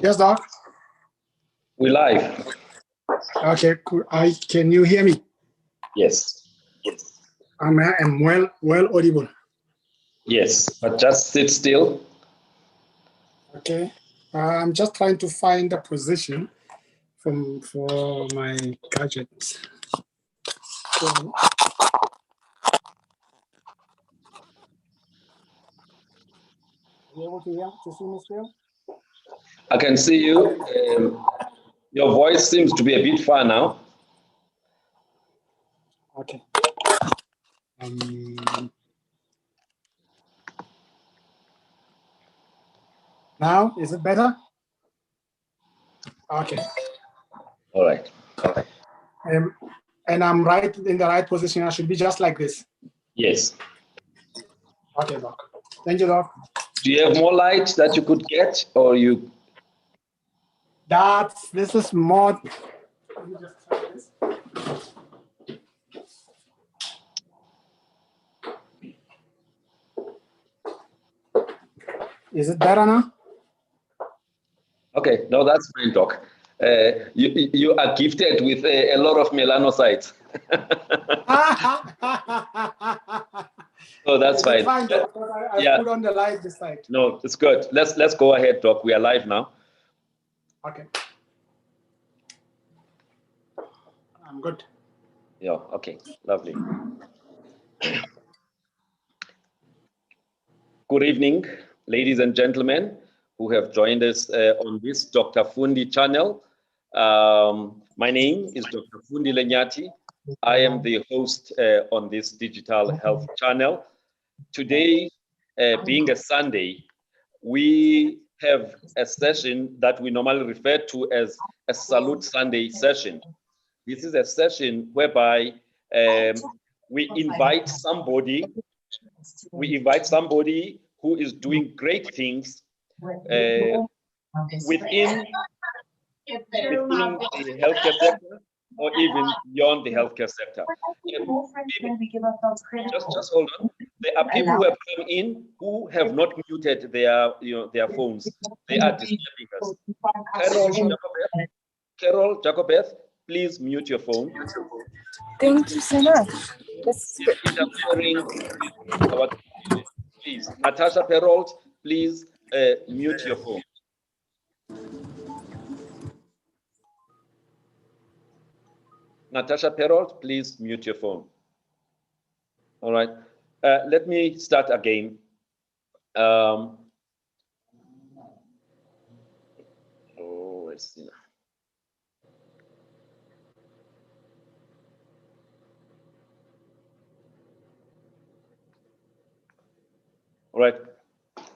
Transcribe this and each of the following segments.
Yes, Doc. We live. Okay, cool. Can you hear me? Yes. I'm well audible. Yes, but just sit still. Okay. I'm just trying to find a position for my gadgets. So, are you able to see me still? I can see you. Your voice seems to be a bit far now. Okay. Now, is it better? Okay. All right. And I'm right in the right position. I should be just like this. Yes. Okay, Doc. Thank you, Doc. Do you have more light that you could get, or you? This is more. Let me just try this. Is it better now? Okay, no, that's fine, Doc. You are gifted with a lot of melanocytes. So that's fine. Fine, Doc, I put on the light this side. No, it's good. Let's go ahead, Doc. We are live now. Okay. I'm good. Yeah, okay, lovely. Good evening, ladies and gentlemen who have joined us on this Dr. Fundi channel. My name is Dr. Fundi Lenyati. I am the host on this digital health channel. Today, being a Sunday, we have a session that we normally refer to as a Salute Sunday session. This is a session whereby we invite somebody who is doing great things within the healthcare sector or even beyond the healthcare sector. Just hold on. There are people who have come in who have not muted their phones. They are disturbing us. Carol Jacobeth, please mute your phone. Thank you so much. Interfering. Please, Natasha Perold, please mute your phone. Natasha Perold, please mute your phone. All right. Let me start again. Let's see. All right.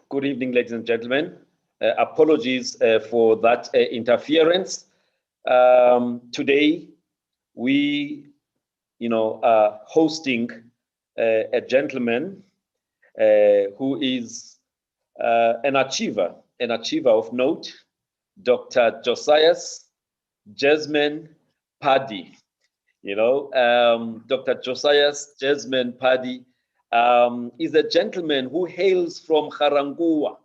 Good evening, ladies and gentlemen. Apologies for that interference. Today, we, are hosting a gentleman who is an achiever of note, Dr. Josias Padi. Dr. Josias Padi is a gentleman who hails from Korangua.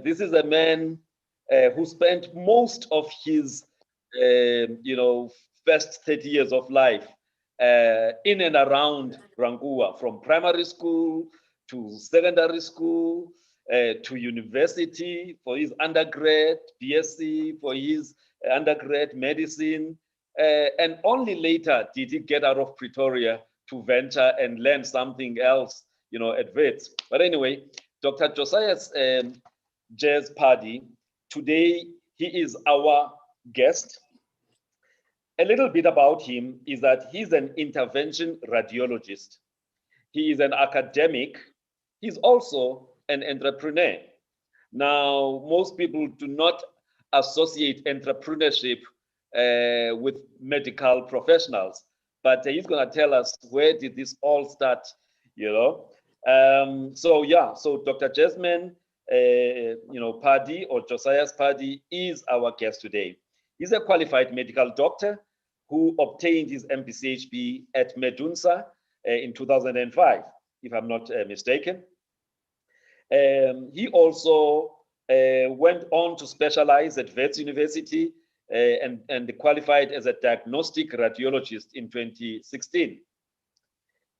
This is a man who spent most of his, first 30 years of life in and around Rangua, from primary school to secondary school to university for his undergrad, BSc, for his undergrad medicine, and only later did he get out of Pretoria to venture and learn something else, at Wits. But anyway, Dr. Josias Padi, today he is our guest. A little bit about him is that he's an intervention radiologist. He is an academic. He's also an entrepreneur. Now, most people do not associate entrepreneurship with medical professionals, but he's going to tell us where did this all start, So Dr. Jasmine, Padi, or Josias Padi, is our guest today. He's a qualified medical doctor who obtained his MPCHB at Medunsa in 2005, if I'm not mistaken. He also went on to specialize at Wits University and qualified as a diagnostic radiologist in 2016.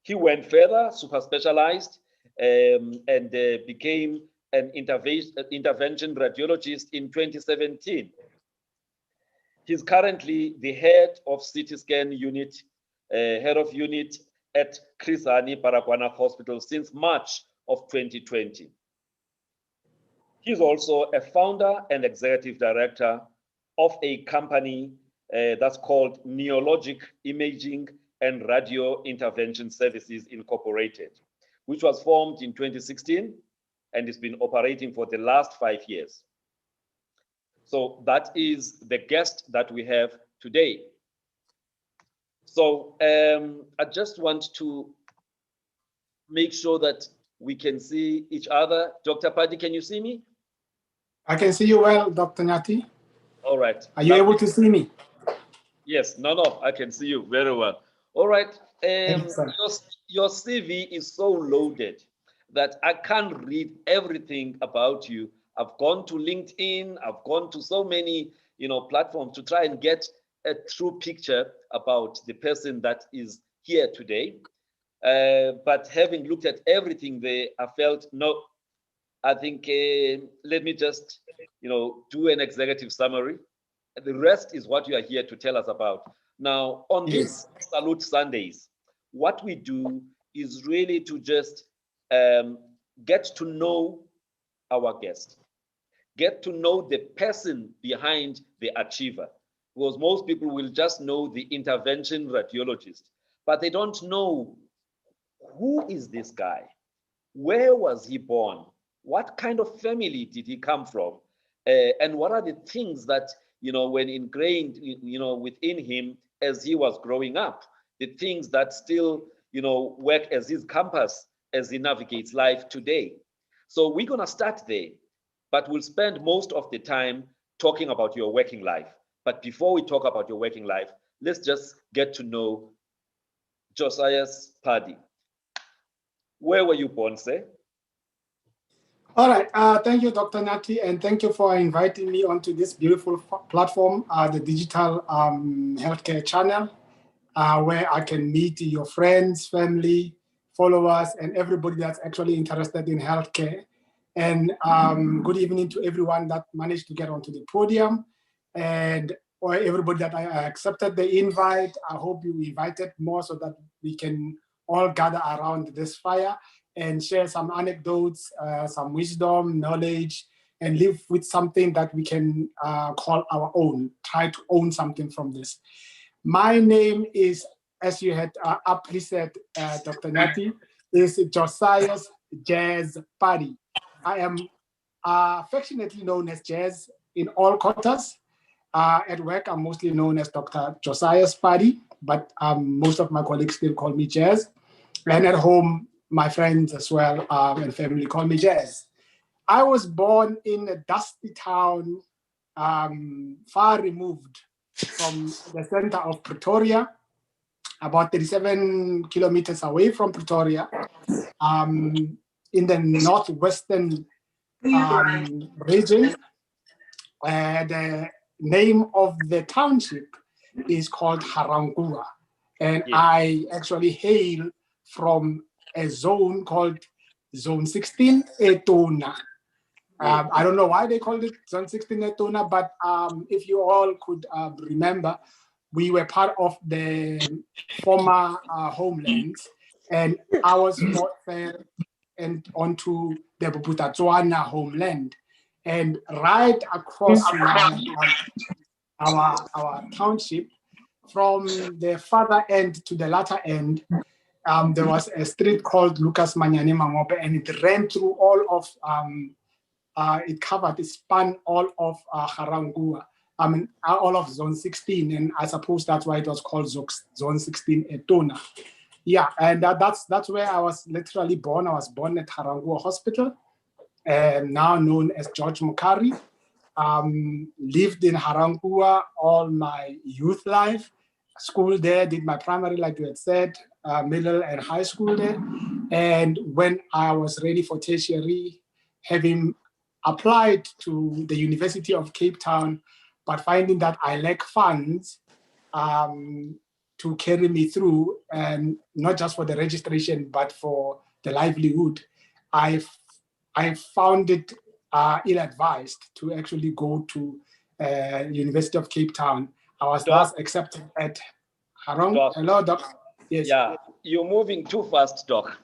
He went further, super specialized, and became an intervention radiologist in 2017. He's currently the head of CT scan unit, head of unit at Chris Hani Baragwanath Hospital since March of 2020. He's also a founder and executive director of a company that's called Neologic Imaging and Radio Intervention Services Incorporated, which was formed in 2016 and has been operating for the last 5 years. So that is the guest that we have today. So I just want to make sure that we can see each other. Dr. Padi, can you see me? I can see you well, Dr. Nyati. All right. Are you able to see me? Yes, no, I can see you very well. All right. Excellent. Your CV is so loaded that I can't read everything about you. I've gone to LinkedIn, I've gone to so many, platforms to try and get a true picture about the person that is here today. But having looked at everything there, I felt, no, I think let me just, do an executive summary. The rest is what you are here to tell us about. Now, on these Salute Sundays, what we do is really to just get to know our guest, get to know the person behind the achiever, because most people will just know the intervention radiologist, but they don't know who is this guy, where was he born, what kind of family did he come from, and what are the things that when ingrained within him as he was growing up, the things that still work as his compass as he navigates life today. So we're going to start there, but we'll spend most of the time talking about your working life. But before we talk about your working life, let's just get to know Josias Padi. Where were you born, sir? All right. Thank you, Dr. Nyati, and thank you for inviting me onto this beautiful platform, the digital healthcare channel, where I can meet your friends, family, followers, and everybody that's actually interested in healthcare. And good evening to everyone that managed to get onto the podium, and or everybody that I accepted the invite. I hope you invited more so that we can all gather around this fire and share some anecdotes, some wisdom, knowledge, and live with something that we can call our own, try to own something from this. My name is, as you had aptly said, Dr. Nyati, is Josias Jazz Padi. I am affectionately known as Jazz in all quarters. At work, I'm mostly known as Dr. Josias Padi, but most of my colleagues still call me Jazz. And at home, my friends as well and family call me Jazz. I was born in a dusty town, far removed from the center of Pretoria, about 37 kilometers away from Pretoria, in the northwestern region. The name of the township is called Harangua. And I actually hail from a zone called Zone 16 Etona. I don't know why they called it Zone 16 Etona, but if you all could remember, we were part of the former homelands, and I was brought there and onto the Buputatswana homeland. And right across our township, from the farther end to the latter end, there was a street called Lucas Manyane Mangope, and it ran through all of, it spanned all of Harangua, all of Zone 16, and I suppose that's why it was called Zone 16 Etona. Yeah, and that's where I was literally born. I was born at Harangua Hospital, now known as George Mukari. Lived in Harangua all my youth life. School there, did my primary, like you had said, middle and high school there. And when I was ready for tertiary, having applied to the University of Cape Town, but finding that I lack funds to carry me through, and not just for the registration, but for the livelihood, I found it ill-advised to actually go to University of Cape Town. I was thus accepted at Harong. Doc. Hello, Doc. Yes. Yeah, you're moving too fast, Doc.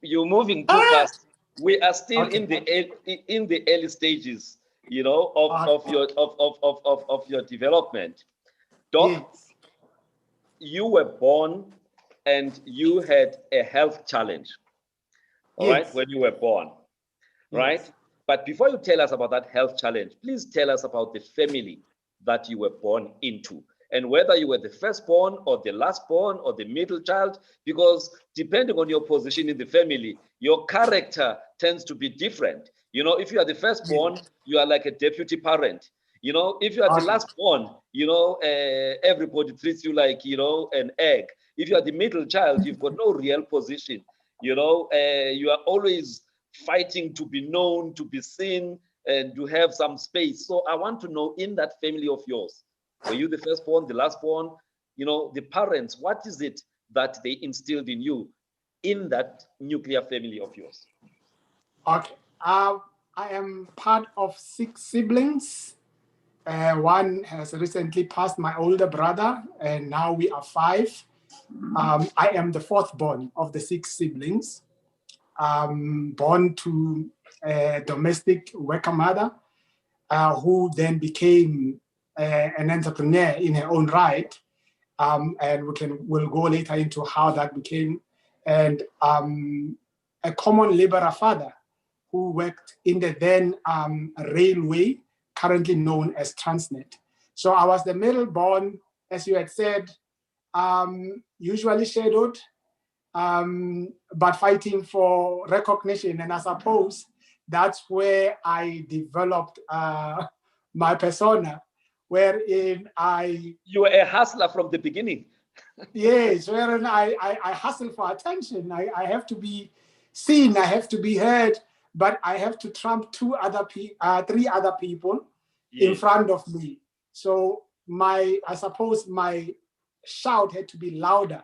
You're moving too fast. We are still in the early stages, you know, of your development. Doc, Yes. you were born and you had a health challenge, all right, when you were born, right? Yes. But before you tell us about that health challenge, please tell us about the family that you were born into, and whether you were the firstborn or the lastborn or the middle child, because depending on your position in the family, your character tends to be different. You know, if you are the firstborn, you are like a deputy parent. You know, if you are the lastborn, you know, everybody treats you like, you know, an egg. If you are the middle child, you've got no real position. You know, you are always fighting to be known, to be seen, and to have some space. So I want to know, in that family of yours, were you the firstborn, the lastborn? You know, the parents, what is it that they instilled in you in that nuclear family of yours? Okay. I am part of 6 siblings. One has recently passed, my older brother, and now we are 5. I am the 4th born of the 6 siblings. Born to a domestic worker mother, who then became an entrepreneur in her own right. And we'll go later into how that became. And a common laborer father who worked in the then railway, currently known as Transnet. So I was the middle born, as you had said, usually shadowed, but fighting for recognition. And I suppose that's where I developed my persona, wherein You were a hustler from the beginning. Yes, wherein I hustle for attention. I have to be seen, I have to be heard, but I have to trump 3 other people in front of me. So I suppose my shout had to be louder.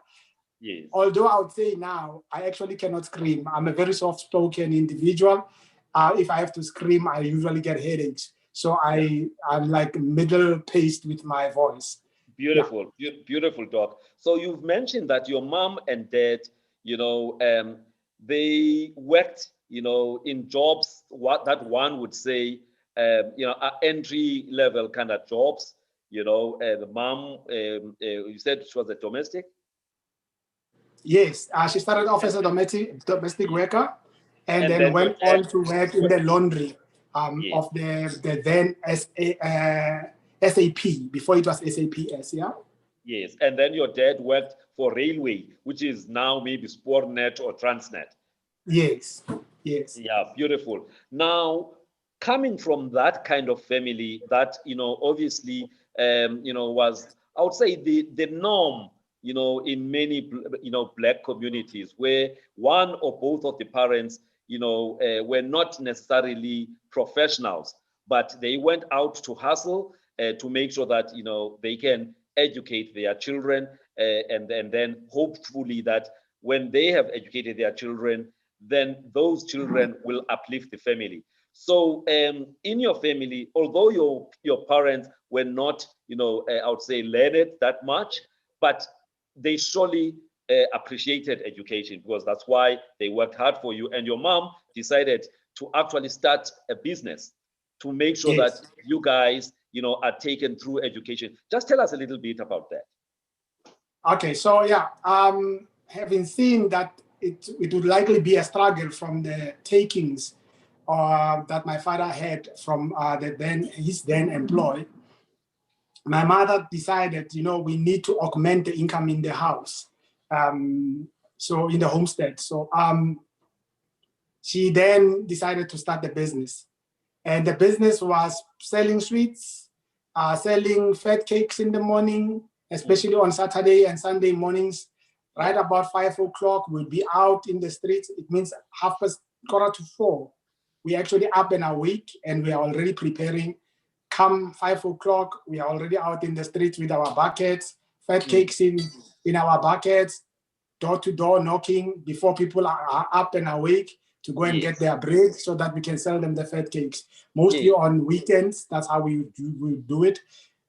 Yes. Although I would say now, I actually cannot scream. I'm a very soft-spoken individual. If I have to scream, I usually get headaches. So I'm like middle-paced with my voice. Beautiful, beautiful, Doc. So you've mentioned that your mom and dad, you know, they worked, you know, in jobs, what that one would say, you know, entry level kind of jobs. You know, the mom, you said she was a domestic. Yes, she started off as a domestic worker, and then went on to work in the laundry of the then SAP, before it was SAPS, yeah? Yes, and then your dad worked for railway, which is now maybe Sportnet or Transnet. Yes, yes. Yeah, beautiful. Now, coming from that kind of family that, you know, obviously, you know, was, I would say, the norm, you know, in many, you know, Black communities, where one or both of the parents, you know, were not necessarily professionals, but they went out to hustle to make sure that, you know, they can educate their children, and then hopefully that when they have educated their children, then those children will uplift the family. So in your family, although your parents were not, you know, I would say learned that much, but they surely appreciated education, because that's why they worked hard for you. And your mom decided to actually start a business to make sure that you guys, you know, are taken through education. Just tell us a little bit about that. Okay, so yeah, having seen that it would likely be a struggle from the takings that my father had from his then employ, my mother decided, you know, we need to augment the income in the house. So in the homestead. So she then decided to start the business. And the business was selling sweets, selling fat cakes in the morning, especially on Saturday and Sunday mornings. Right about 5 o'clock, we'll be out in the streets. It means 4:30. we actually up and awake, and we are already preparing. Come 5 o'clock, we are already out in the streets with our buckets, fat cakes in our buckets, door to door knocking before people are up and awake to go and get their bread so that we can sell them the fat cakes. Mostly on weekends, that's how we do it.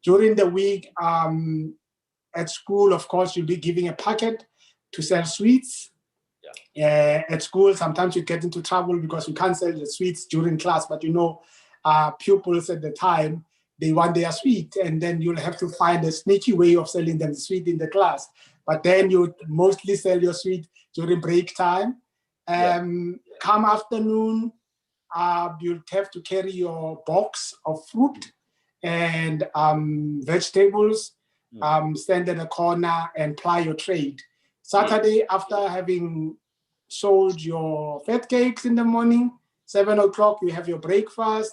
During the week, at school, of course, you'll be giving a packet to sell sweets. At school, sometimes you get into trouble because you can't sell the sweets during class, but pupils at the time, they want their sweet, and then you'll have to find a sneaky way of selling them the sweet in the class. But then you mostly sell your sweet during break time. Come afternoon, you'll have to carry your box of fruit and vegetables, stand in a corner and ply your trade. Saturday, after having sold your fat cakes in the morning, 7 o'clock, you have your breakfast.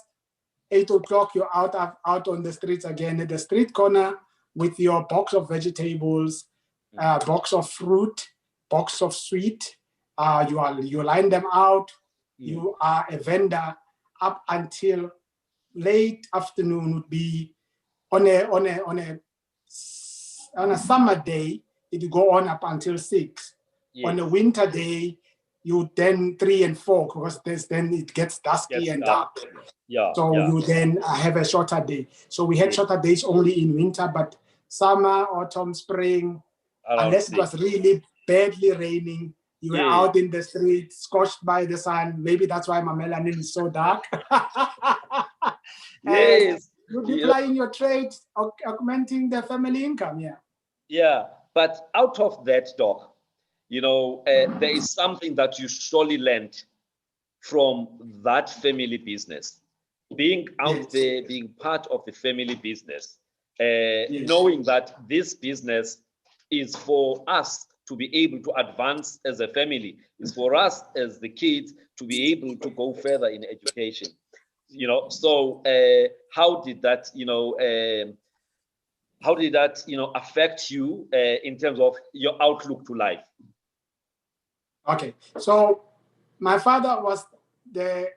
8 o'clock, you're out on the streets again at the street corner with your box of vegetables, box of fruit, box of sweet. You line them out. You are a vendor up until late afternoon. Would be on a summer day, it would go on up until 6. On a winter day, you then 3 and 4, because then it gets dusky and dark. You then have a shorter day. So we had shorter days only in winter, but summer, autumn, spring, unless it was really badly raining, you were out in the street, scorched by the sun. Maybe that's why my melanin is so dark. You'll be plying your trade, augmenting the family income. But out of that, Doc, there is something that you surely learned from that family business. Being out there, being part of the family business, knowing that this business is for us to be able to advance as a family, is for us as the kids to be able to go further in education. So how did that, affect you in terms of your outlook to life? Okay, so my father was the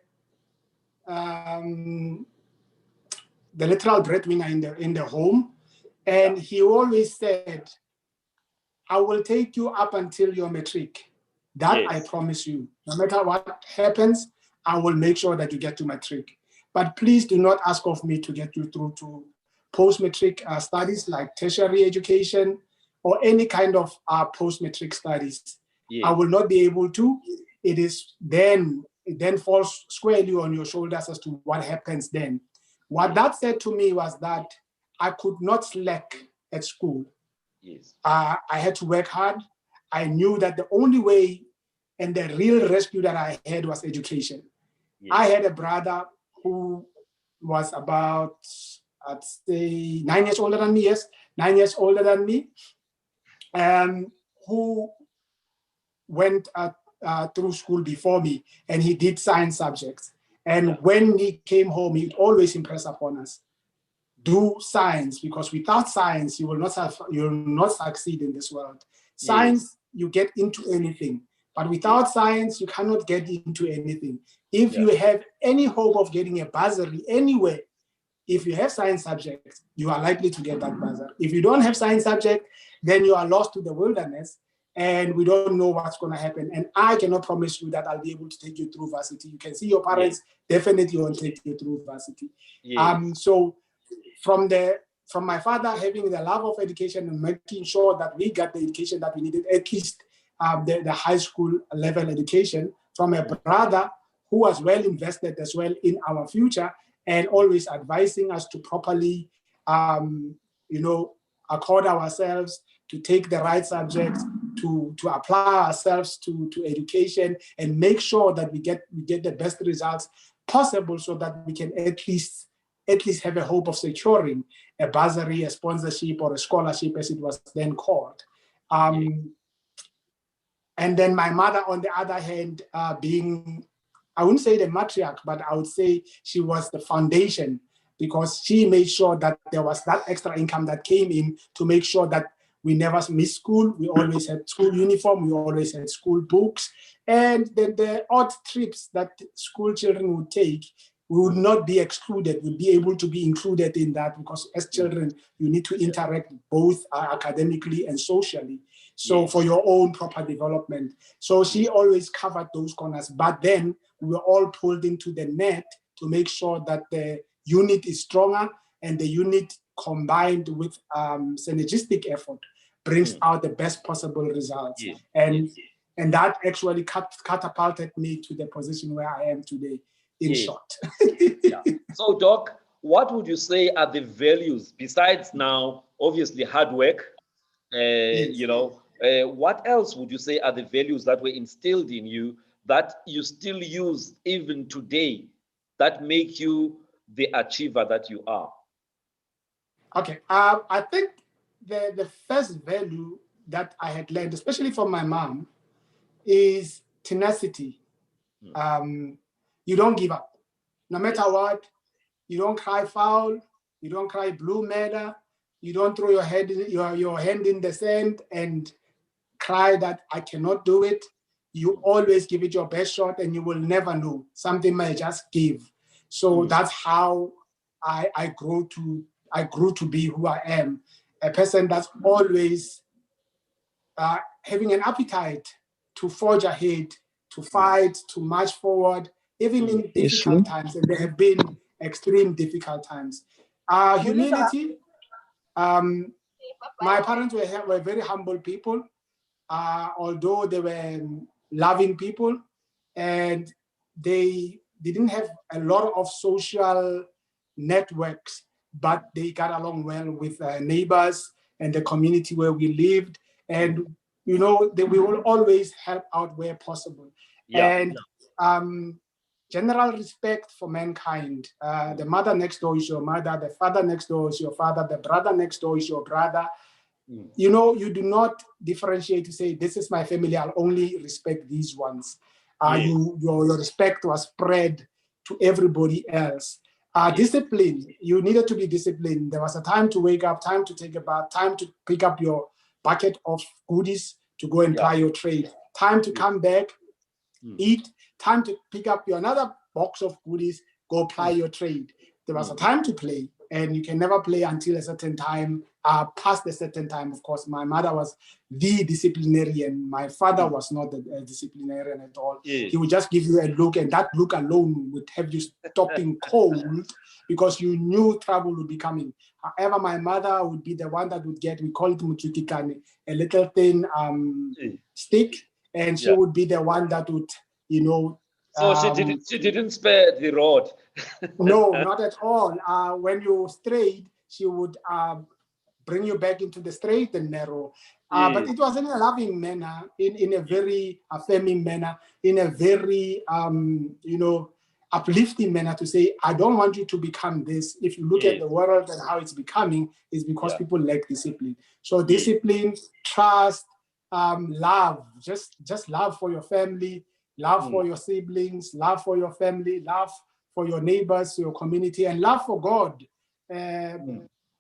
literal breadwinner in the home, and he always said, "I will take you up until your matric. That I promise you. No matter what happens, I will make sure that you get to matric. But please do not ask of me to get you through to post-matric studies like tertiary education or any kind of post-matric studies. I will not be able to. It then falls squarely on your shoulders as to what happens then." What that said to me was that I could not slack at school. I had to work hard. I knew that the only way and the real rescue that I had was education. I had a brother who was about, I'd say, 9 years older than me, 9 years older than me, who went through school before me, and he did science subjects. And when he came home, he'd always impress upon us, do science, because without science, you will not succeed in this world. Science, you get into anything, but without science, you cannot get into anything. If you have any hope of getting a bursary anywhere, if you have science subjects, you are likely to get that bursary. If you don't have science subject, then you are lost to the wilderness, and we don't know what's going to happen. And I cannot promise you that I'll be able to take you through varsity. You can see your parents definitely won't take you through varsity. So from my father having the love of education and making sure that we got the education that we needed, at least the high school level education, from a brother who was well invested as well in our future and always advising us to properly, accord ourselves, to take the right subjects, to apply ourselves to education and make sure that we get the best results possible so that we can at least have a hope of securing a bursary, a sponsorship, or a scholarship, as it was then called. And then my mother, on the other hand, being, I wouldn't say the matriarch, but I would say she was the foundation, because she made sure that there was that extra income that came in to make sure that We never missed school. We always had school uniform. We always had school books. And then the odd trips that school children would take, we would not be excluded. We'd be able to be included in that, because as children, you need to interact both academically and socially. So for your own proper development. So she always covered those corners. But then we were all pulled into the net to make sure that the unit is stronger, and the unit combined with synergistic effort brings out the best possible results. And that actually catapulted me to the position where I am today, in short. So, Doc, what would you say are the values, besides now, obviously, hard work, you know, what else would you say are the values that were instilled in you that you still use even today, that make you the achiever that you are? Okay, I think the first value that I had learned, especially from my mom, is tenacity. You don't give up. No matter what, you don't cry foul, you don't cry blue matter, you don't throw your hand in the sand and cry that I cannot do it. You always give it your best shot, and you will never know. Something might just give. So that's how I grew to be who I am, a person that's always having an appetite to forge ahead, to fight, to march forward, even in difficult times, and there have been extreme difficult times. Humility. My parents were very humble people, although they were loving people, and they didn't have a lot of social networks, but they got along well with neighbors and the community where we lived. And, you know, we will always help out where possible. General respect for mankind. The mother next door is your mother, the father next door is your father, the brother next door is your brother. You know, you do not differentiate to say, this is my family, I'll only respect these ones. Your respect was spread to everybody else. Discipline, you needed to be disciplined. There was a time to wake up, time to take a bath, time to pick up your bucket of goodies to go and ply your trade, time to come back, eat, time to pick up your another box of goodies, go ply your trade. There was a time to play, and you can never play until a certain time, past a certain time. Of course, my mother was the disciplinarian. My father was not a disciplinarian at all. He would just give you a look, and that look alone would have you stopping cold, because you knew trouble would be coming. However, my mother would be the one that would get, we call it mutukikani, a little thin stick, and she would be the one that would, you know. So she didn't spare the rod. No, not at all. When you strayed, she would bring you back into the straight and narrow. But it was in a loving manner, in a very affirming manner, in a very, you know, uplifting manner, to say, I don't want you to become this. If you look at the world and how it's becoming, it's because people lack discipline. So discipline, trust, love, just love for your family, love for your siblings, love for your family, love for your neighbors, your community, and love for God.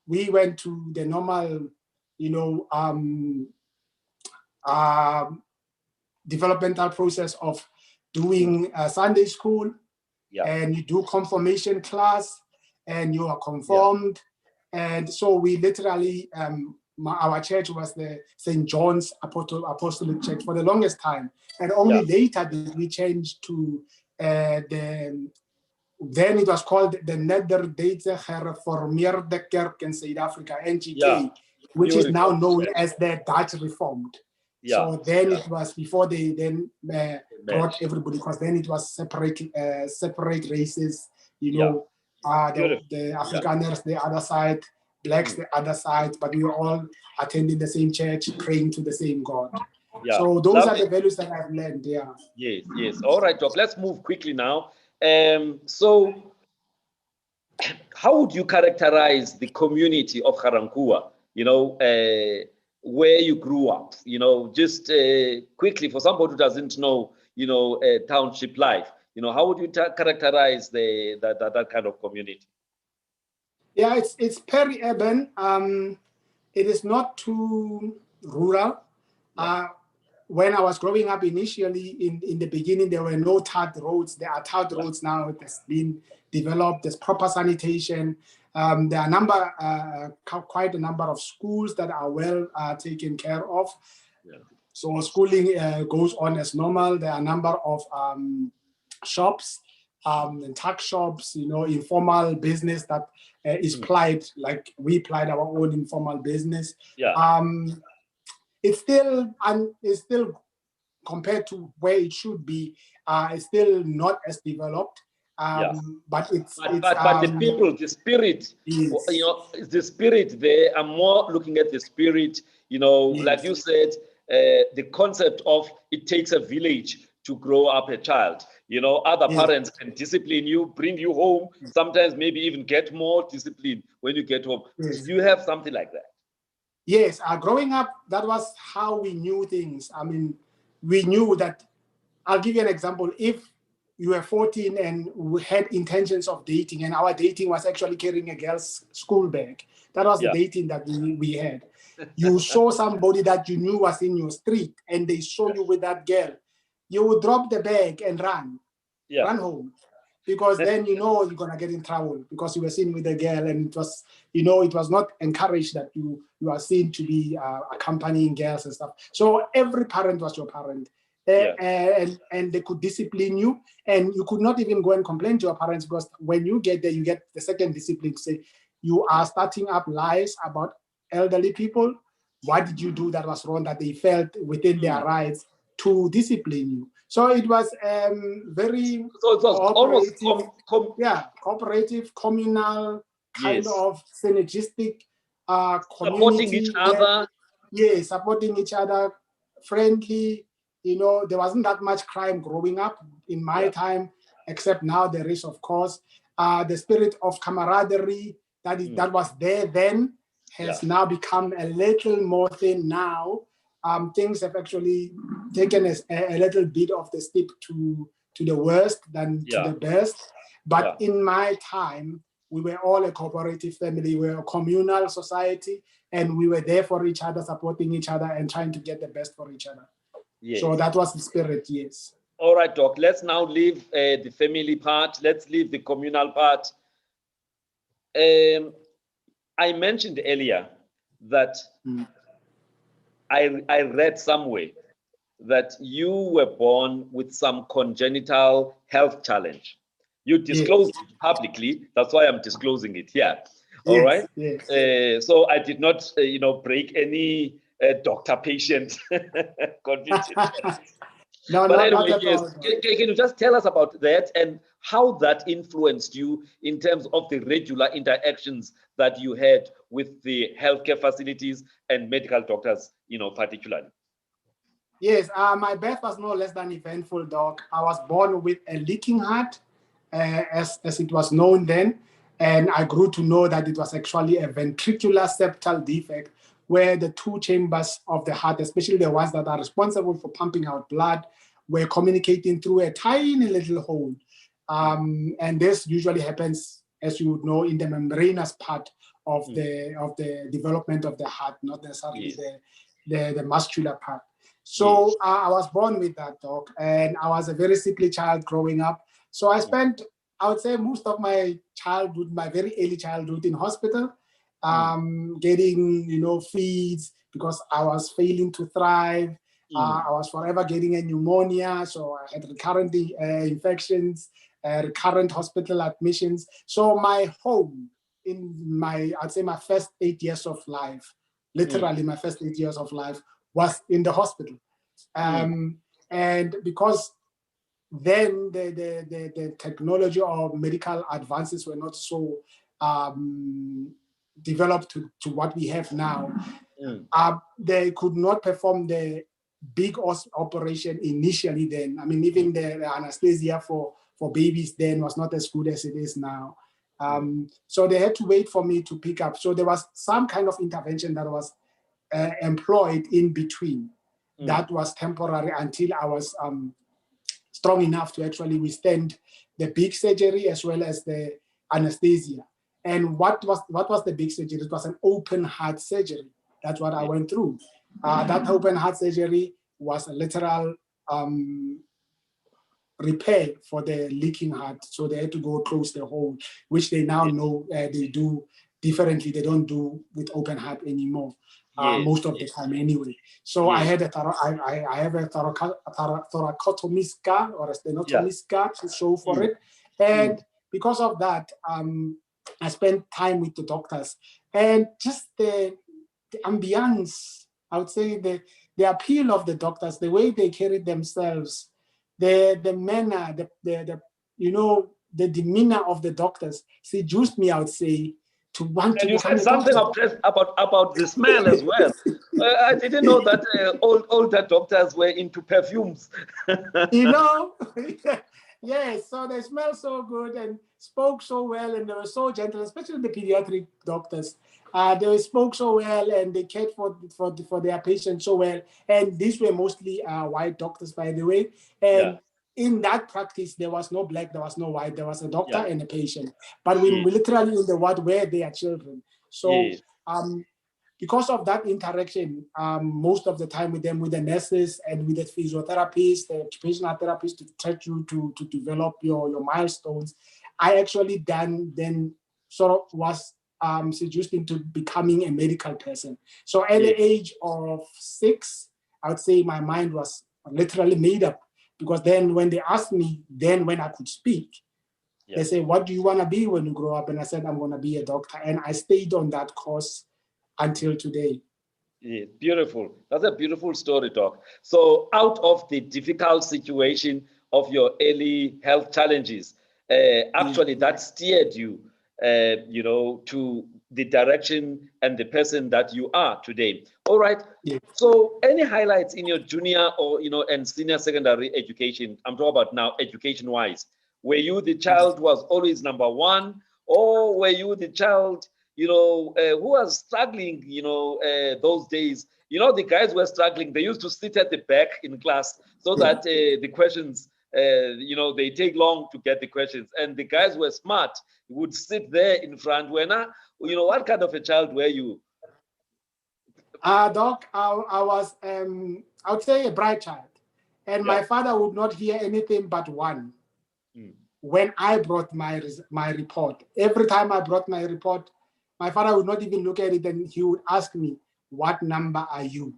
We went to the normal, you know, developmental process of doing Sunday school, and you do confirmation class, and you are conformed. And so we literally, our church was the St. John's Apostolic Church for the longest time. And only later did we change to then it was called the Nederduitse Gereformeerde Kerk in South Africa, NGK, which is now known as the Dutch Reformed. So then it was before they then brought everybody, because then it was separate races, you know, the Afrikaners the other side, blacks the other side, but we were all attending the same church, praying to the same God. So those are the values that I've learned. Yes. All right, Doc. Let's move quickly now. So, how would you characterize the community of Ga-Rankuwa? You know, where you grew up. You know, just quickly, for somebody who doesn't know, you know, township life. You know, how would you characterize that kind of community? Yeah, it's peri-urban. it is not too rural. When I was growing up initially, in the beginning, there were no tarred roads. There are tarred roads now. It has been developed. There's proper sanitation. There are quite a number of schools that are well taken care of. Yeah. So schooling goes on as normal. There are a number of shops, and tuck shops, informal business that is plied, like we plied our own informal business. Yeah. It's still compared to where it should be. It's still not as developed. But the spirit, yes. the spirit there. I'm more looking at the spirit. Yes. Like you said, the concept of it takes a village to grow up a child. Other Yes. parents can discipline you, bring you home, sometimes maybe even get more discipline when you get home. Yes. Do you have something like that? Yes, growing up, that was how we knew things. I mean, we knew that. I'll give you an example. If you were 14 and we had intentions of dating, and our dating was actually carrying a girl's school bag, that was the dating that we had. You saw somebody that you knew was in your street, and they saw you with that girl, you would drop the bag and run home. Because then you're gonna get in trouble because you were seen with a girl, and it was it was not encouraged that you are seen to be accompanying girls and stuff. So every parent was your parent, and they could discipline you, and you could not even go and complain to your parents, because when you get there, you get the second discipline to say you are starting up lies about elderly people. What did you do that was wrong, that they felt within their rights to discipline you? So it was very cooperative, cooperative, communal, kind of synergistic community. Supporting each other. Yes, supporting each other, friendly. There wasn't that much crime growing up in my time, except now there is, of course. The spirit of camaraderie that was there then has now become a little more thin now. Things have actually taken a little bit of the step to the worst than to the best. But in my time, we were all a cooperative family. We were a communal society, and we were there for each other, supporting each other, and trying to get the best for each other. Yes. So that was the spirit, yes. All right, Doc. Let's now leave the family part. Let's leave the communal part. I mentioned earlier that I read somewhere that you were born with some congenital health challenge. You disclosed it publicly. That's why I'm disclosing it here. All right. Yes. So I did not, break any doctor-patient convention. No, but not anyway, at all. Can you just tell us about that and how that influenced you in terms of the regular interactions that you had with the healthcare facilities and medical doctors, particularly? Yes, my birth was no less than eventful, Doc. I was born with a leaking heart, as it was known then, and I grew to know that it was actually a ventricular septal defect, where the two chambers of the heart, especially the ones that are responsible for pumping out blood, were communicating through a tiny little hole. And this usually happens, as you would know, in the membranous part of the development of the heart, not necessarily the muscular part. So I was born with that, Doc, and I was a very sickly child growing up. So I spent, I would say, most of my childhood, my very early childhood, in hospital, getting, feeds because I was failing to thrive. I was forever getting a pneumonia, so I had recurrent infections, recurrent hospital admissions. So my home I'd say my first 8 years of life, literally my first 8 years of life, was in the hospital. And because then the technology or medical advances were not so developed to what we have now, they could not perform the big operation initially then. I mean, even the anesthesia for babies then was not as good as it is now. So they had to wait for me to pick up. So there was some kind of intervention that was employed in between. That was temporary until I was strong enough to actually withstand the big surgery as well as the anesthesia. And what was the big surgery? It was an open heart surgery. That's what I went through. That open heart surgery was a literal repair for the leaking heart. So they had to go close the hole, which they now know they do differently. They don't do with open heart anymore, most of the time anyway. So I had I have a thoracotomy scar or a stenotomy scar to show for it. And because of that, I spent time with the doctors, and just the ambiance, I would say the appeal of the doctors, the way they carried themselves, the manner, the demeanor of the doctors seduced me, I would say, to want to. And you said something about the smell as well. I didn't know that older doctors were into perfumes. Yes, so they smell so good and spoke so well, and they were so gentle, especially the pediatric doctors. They spoke so well, and they cared for their patients so well. And these were mostly white doctors, by the way. And in that practice, there was no black, there was no white, there was a doctor and a patient. But we literally in the ward where they are children. So because of that interaction, most of the time with them, with the nurses and with the physiotherapists, the occupational therapists, to try to develop your milestones, I actually then sort of was seduced into becoming a medical person. So at the age of 6, I would say my mind was literally made up, because then when they asked me, then when I could speak, they say, what do you want to be when you grow up? And I said, I'm going to be a doctor. And I stayed on that course until today. Yeah, beautiful. That's a beautiful story, Doc. So out of the difficult situation of your early health challenges, actually that steered you, to the direction and the person that you are today. All right. Yeah. So any highlights in your junior or, and senior secondary education? I'm talking about now education-wise. Were you the child who was always number one, or were you the child who was struggling, those days? The guys were struggling. They used to sit at the back in class so that the questions, they take long to get the questions. And the guys were smart, would sit there in front. What kind of a child were you? Doc, I was, I would say, a bright child. And my father would not hear anything but one. When I brought my report, every time I brought my report, my father would not even look at it, and he would ask me, what number are you?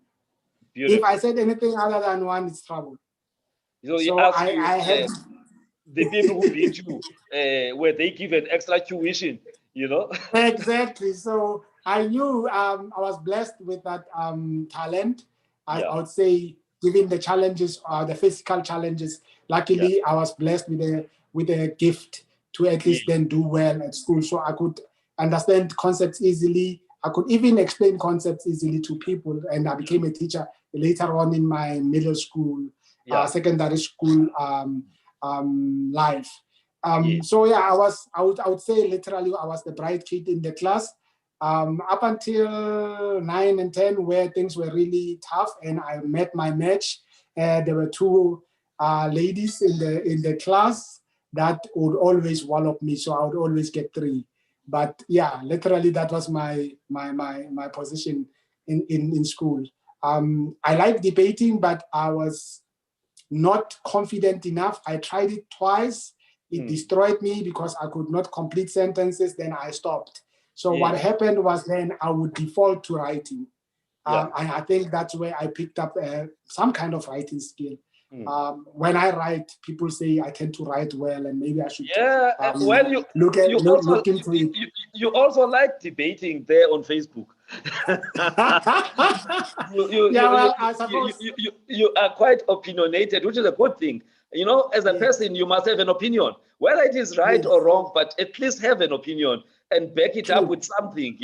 Beautiful. If I said anything other than 1, it's trouble. So I had the people who beat you, were they given extra tuition, Exactly. So I knew I was blessed with that talent. I would say, given the challenges, the physical challenges, luckily I was blessed with a gift to at least then do well at school. So I could understand concepts easily. I could even explain concepts easily to people. And I became a teacher later on in my middle school, secondary school life. So I would say literally I was the bright kid in the class, up until 9 and 10, where things were really tough, and I met my match. There were 2 ladies in the class that would always wallop me, so I would always get 3. But yeah, literally that was my position in school. I like debating, but I was not confident enough. I tried it twice. It destroyed me because I could not complete sentences. Then I stopped. So what happened was then I would default to writing. And I think that's where I picked up some kind of writing skill. When I write, people say I tend to write well, and maybe I should look into it. You also like debating there on Facebook. I suppose you are quite opinionated, which is a good thing. As a person, you must have an opinion, whether it is right or wrong, but at least have an opinion and back it up with something,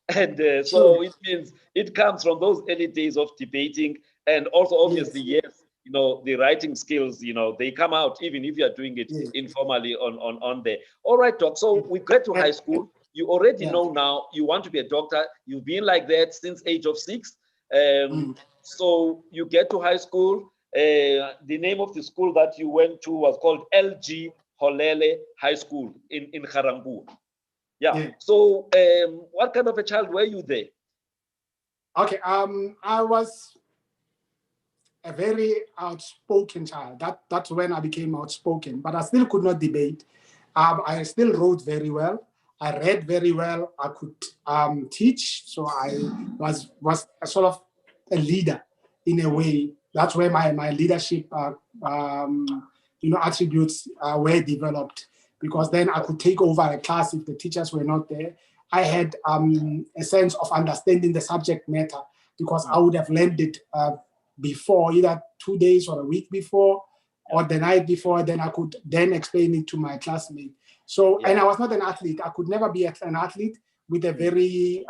And so it means it comes from those early days of debating, and also obviously, the writing skills, they come out even if you are doing it informally on there. All right, Doc. So we get to high school. You already know now you want to be a doctor. You've been like that since age of 6. So you get to high school. The name of the school that you went to was called LG Holele High School in Garankuwa. Yeah. So what kind of a child were you there? Okay. I was a very outspoken child. That's when I became outspoken, but I still could not debate. I still wrote very well. I read very well. I could teach, so I was a sort of a leader in a way. That's where my leadership, attributes were developed, because then I could take over a class if the teachers were not there. I had a sense of understanding the subject matter, because I would have learned it before, either 2 days or a week before, or the night before. Then I could then explain it to my classmate. So, and I was not an athlete. I could never be an athlete with a very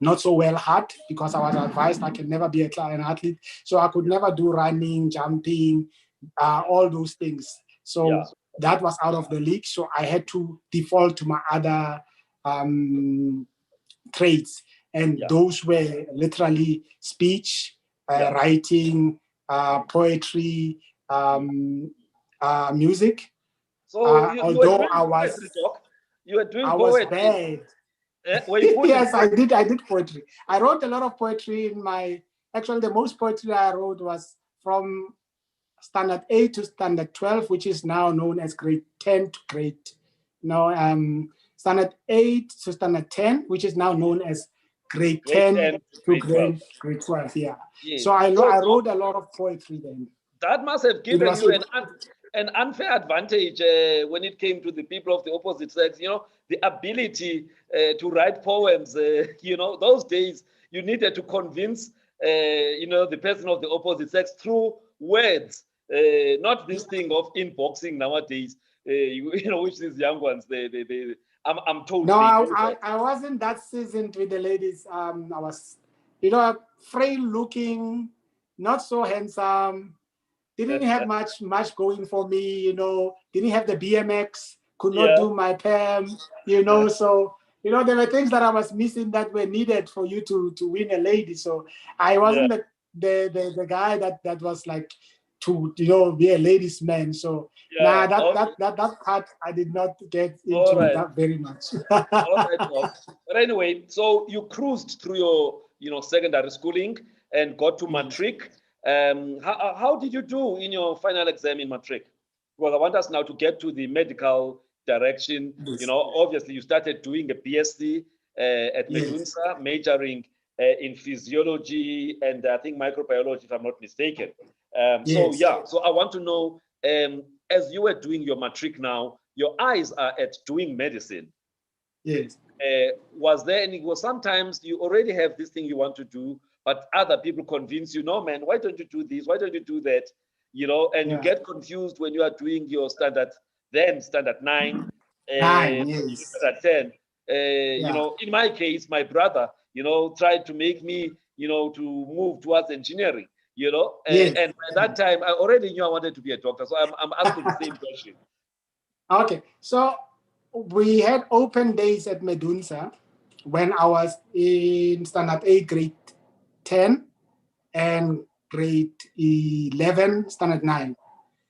not so well heart, because I was advised I can never be an athlete. So I could never do running, jumping, all those things. So that was out of the league. So I had to default to my other traits. And those were literally speech, writing, poetry, music. So although I was poetry. Bad. Yes, I did poetry. I wrote a lot of poetry in actually the most poetry I wrote was from standard 8 to standard 12, which is now known as grade 10 to standard 8 to standard 10, which is now known as grade 10 to grade 12. Yeah. So I wrote a lot of poetry then. That must have given you an unfair advantage when it came to the people of the opposite sex. The ability to write poems. Those days you needed to convince the person of the opposite sex through words, not this thing of inboxing nowadays. Which these young ones I'm told. No, I wasn't that seasoned with the ladies. I was, frail looking, not so handsome. Didn't have much going for me, didn't have the BMX, could not do my PAM, so, there were things that I was missing that were needed for you to win a lady. So I wasn't the guy that was like to, be a ladies' man. So that part I did not get into that very much. All right, but anyway, so you cruised through your, secondary schooling and got to matric. How did you do in your final exam in matric? Well, I want us now to get to the medical direction. Yes. Obviously you started doing a BSc at Medunsa, majoring in physiology and I think microbiology, if I'm not mistaken. So I want to know, as you were doing your matric now, your eyes are at doing medicine. Yes. Was there any, sometimes you already have this thing you want to do, but other people convince you, no, man, why don't you do this? Why don't you do that? And you get confused when you are doing your standard 9, standard 10. In my case, my brother, tried to make me, to move towards engineering, and by that time, I already knew I wanted to be a doctor. So I'm asking the same question. Okay. So we had open days at Medunsa when I was in standard 8, grade 10, and grade 11, standard 9.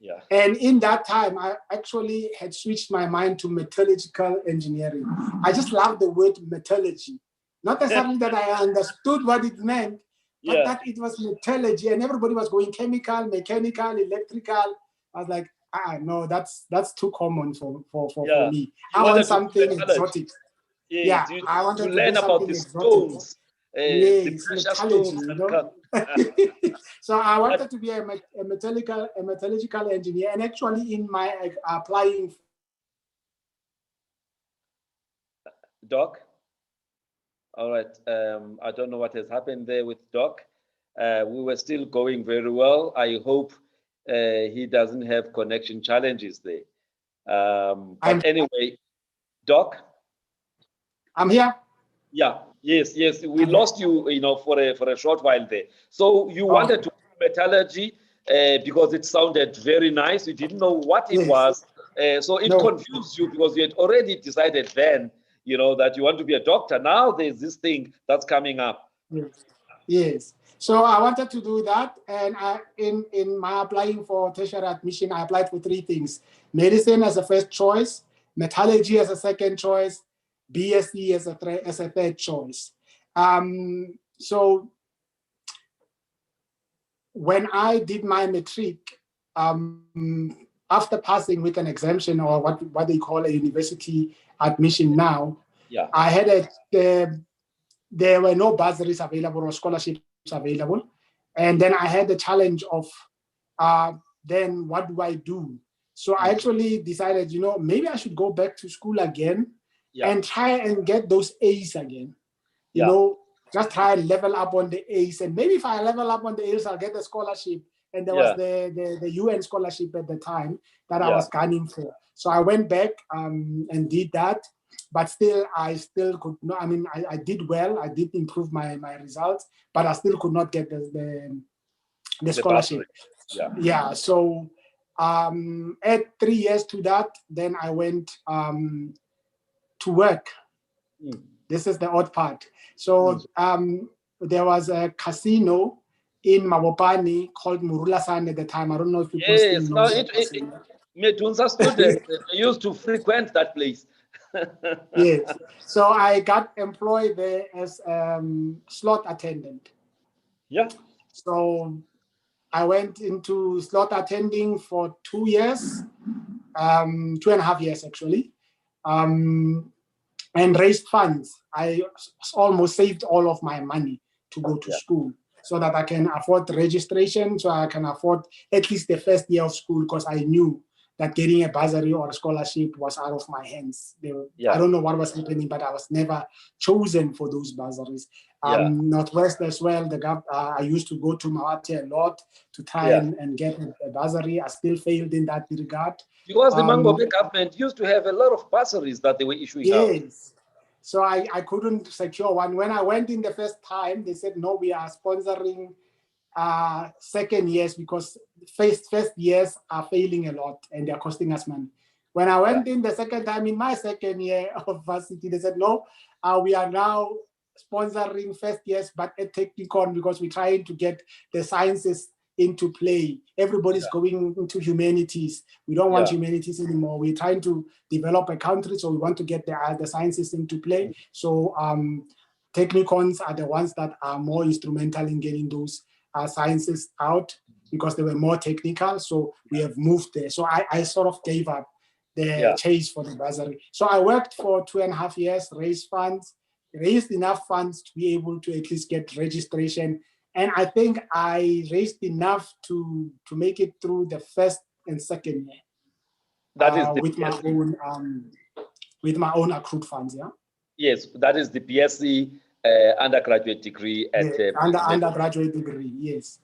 Yeah. And in that time, I actually had switched my mind to metallurgical engineering. I just loved the word metallurgy. Not necessarily that I understood what it meant, but that it was metallurgy, and everybody was going chemical, mechanical, electrical. I was like, no, that's too common for me. I want something exotic. Yes, I wanted to learn about the stones. The precious stones. So I wanted to be a metallurgical engineer, and actually in my applying. Doc? All right. I don't know what has happened there with Doc. We were still going very well. I hope he doesn't have connection challenges there. But anyway, Doc? I'm here. Yeah. Yes. We lost you, for a short while there. So you wanted to do metallurgy because it sounded very nice. You didn't know what it was. So it confused you because you had already decided then, that you want to be a doctor. Now there's this thing that's coming up. Yes. So I wanted to do that. And in my applying for tertiary admission, I applied for 3 things. Medicine as a first choice, metallurgy as a second choice, BSc as a third choice. So when I did my matric, after passing with an exemption, or what they call a university admission now, Yeah. I had there were no bursaries available or scholarships available. And then I had the challenge of, then what do I do? So I actually decided, maybe I should go back to school again and try and get those A's again. Just try and level up on the A's. And maybe if I level up on the A's, I'll get the scholarship. And there was the UN scholarship at the time that I was gunning for. So I went back and did that. But still, I still could not. I mean, I did well. I did improve my results, but I still could not get the scholarship. Yeah. So at 3 years to that, then I went to work. This is the odd part. So there was a casino in Mabopane called Murulasan at the time. I don't know if people still know that. Medunsa students used to frequent that place. Yes. So I got employed there as slot attendant. Yeah. So I went into slot attending for 2 years, 2.5 years actually, and raised funds. I almost saved all of my money to go to school so that I can afford registration, so I can afford at least the first year of school, because I knew that getting a bursary or a scholarship was out of my hands. I don't know what was happening, but I was never chosen for those bursaries. Northwest as well, I used to go to Mawate a lot to try and get a bursary. I still failed in that regard. Because the Mangobe government used to have a lot of bursaries that they were issuing out. Yes. So I couldn't secure one. When I went in the first time, they said, no, we are sponsoring second years, because first years are failing a lot and they're costing us money. When I went in the second time, in my second year of varsity, they said, no, we are now sponsoring first years, but at Technicon, because we're trying to get the sciences into play. Everybody's going into humanities. We don't want humanities anymore. We're trying to develop a country, so we want to get the sciences into play. So Technicons are the ones that are more instrumental in getting those sciences out, because they were more technical. So we have moved there. So I sort of gave up the chase for the bursary. So I worked for 2.5 years, raised enough funds to be able to at least get registration. And I think I raised enough to make it through the first and second year. That is with my own accrued funds, Yes, that is the BSc undergraduate degree at undergraduate degree, yes.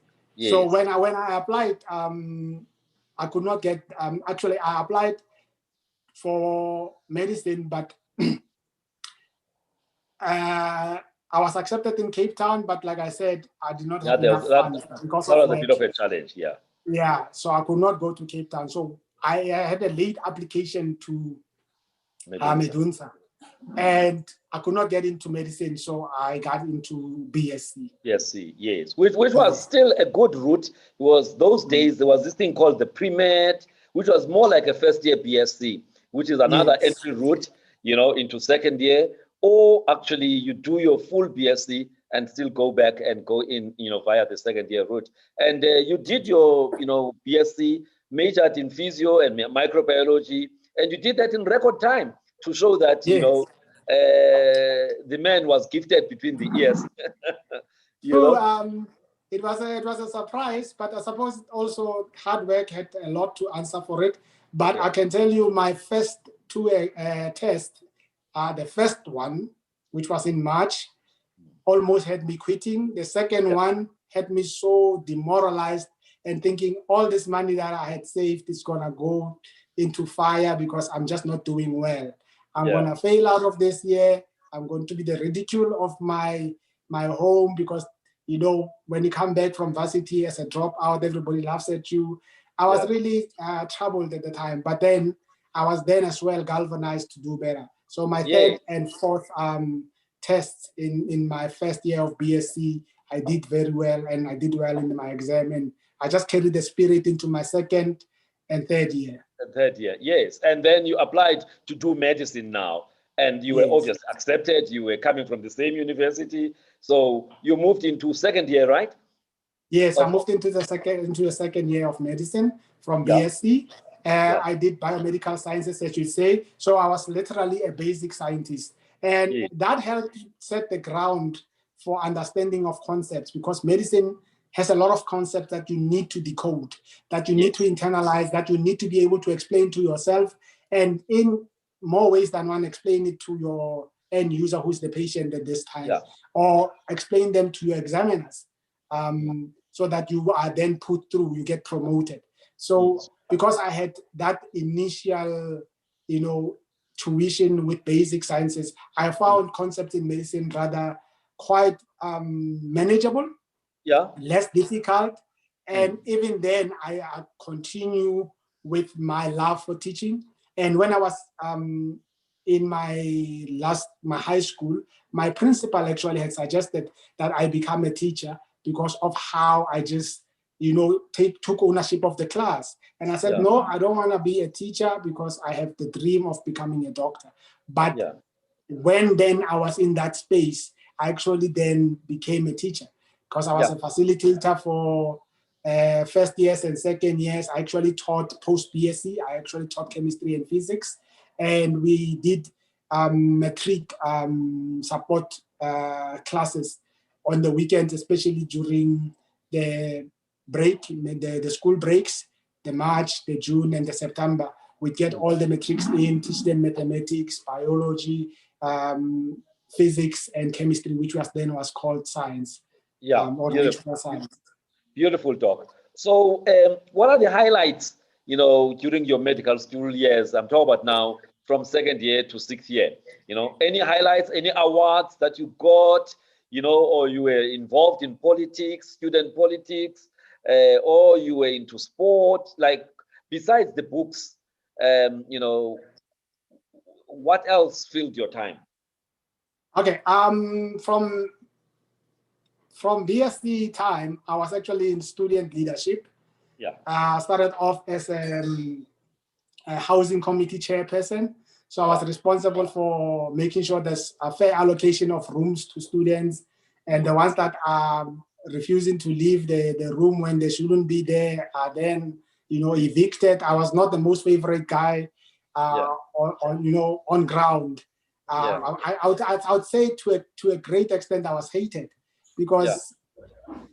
So when I applied, I could not get. Actually, I applied for medicine, but I was accepted in Cape Town. But like I said, I did not have enough funds because that of was a bit of a challenge, Yeah, so I could not go to Cape Town. So I had a late application to Medunsa. And I could not get into medicine, so I got into BSc. BSc, yes, which was still a good route. It was those days, there was this thing called the pre-med, which was more like a first year BSc, which is another entry route, into second year. Or actually, you do your full BSc and still go back and go in, via the second year route. And you did your, BSc, majored in physio and microbiology, and you did that in record time to show that, the man was gifted between the ears. It was a surprise, but I suppose also hard work had a lot to answer for it. But I can tell you, my first two tests, the first one, which was in March, almost had me quitting. The second one had me so demoralized and thinking all this money that I had saved is gonna go into fire because I'm just not doing well. I'm gonna fail out of this year. I'm going to be the ridicule of my home, because when you come back from varsity as a dropout, everybody laughs at you. I was really troubled at the time, but then I was as well galvanized to do better. So my third and fourth tests in my first year of BSc, I did very well, and I did well in my exam, and I just carried the spirit into my second and third year. Yes. And then you applied to do medicine now, and you were obviously accepted. You were coming from the same university. So you moved into second year, right? Yes, I moved into the second year of medicine from Yeah. BSc. I did biomedical sciences, as you say. So I was literally a basic scientist. And that helped set the ground for understanding of concepts, because medicine has a lot of concepts that you need to decode, that you need to internalize, that you need to be able to explain to yourself, and in more ways than one, explain it to your end user, who's the patient at this time, or explain them to your examiners, so that you are then put through, you get promoted. So because I had that initial, tuition with basic sciences, I found concepts in medicine rather quite manageable, less difficult. And even then, I continue with my love for teaching. And when I was in my high school, my principal actually had suggested that I become a teacher because of how I just, took ownership of the class. And I said, no, I don't want to be a teacher because I have the dream of becoming a doctor. But when then I was in that space, I actually then became a teacher, because I was a facilitator for first years and second years. I actually taught post-BSc. I actually taught chemistry and physics. And we did matric support classes on the weekends, especially during the break, the school breaks, the March, the June, and the September. We'd get all the matrics in, teach them mathematics, biology, physics, and chemistry, which was called science. Or natural science. Beautiful talk. So what are the highlights, during your medical school years? I'm talking about now from second year to sixth year. Any highlights, any awards that you got, or you were involved in politics, student politics, or you were into sport, like besides the books, what else filled your time? Okay, from BSc time, I was actually in student leadership. Started off as a housing committee chairperson. So I was responsible for making sure there's a fair allocation of rooms to students, and the ones that are refusing to leave the room when they shouldn't be there are then, evicted. I was not the most favorite guy on ground. I would say to a great extent I was hated, because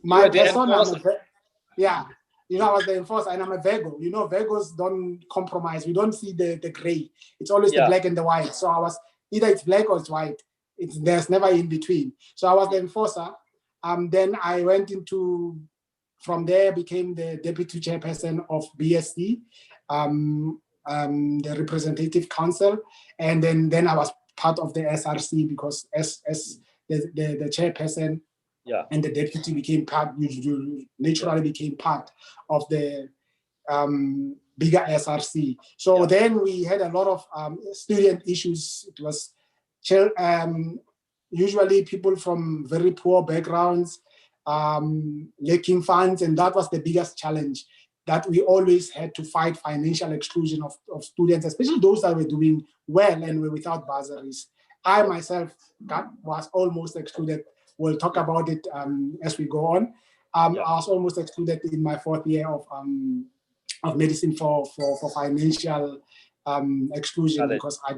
my persona, I was the enforcer, and I'm a Virgo. Virgos don't compromise. We don't see the gray. It's always the black and the white. So I was either it's black or it's white. There's never in between. So I was the enforcer. Then I went from there, became the deputy chairperson of BSc, the representative council, and then I was part of the SRC, because as the chairperson and the deputy became part, naturally became part of the bigger SRC. So then we had a lot of student issues. It was usually people from very poor backgrounds, lacking funds, and that was the biggest challenge, that we always had to fight financial exclusion of students, especially those that were doing well and were without bursaries. I myself was almost excluded. We'll talk about it as we go on. I was almost excluded in my fourth year of medicine for financial exclusion, because I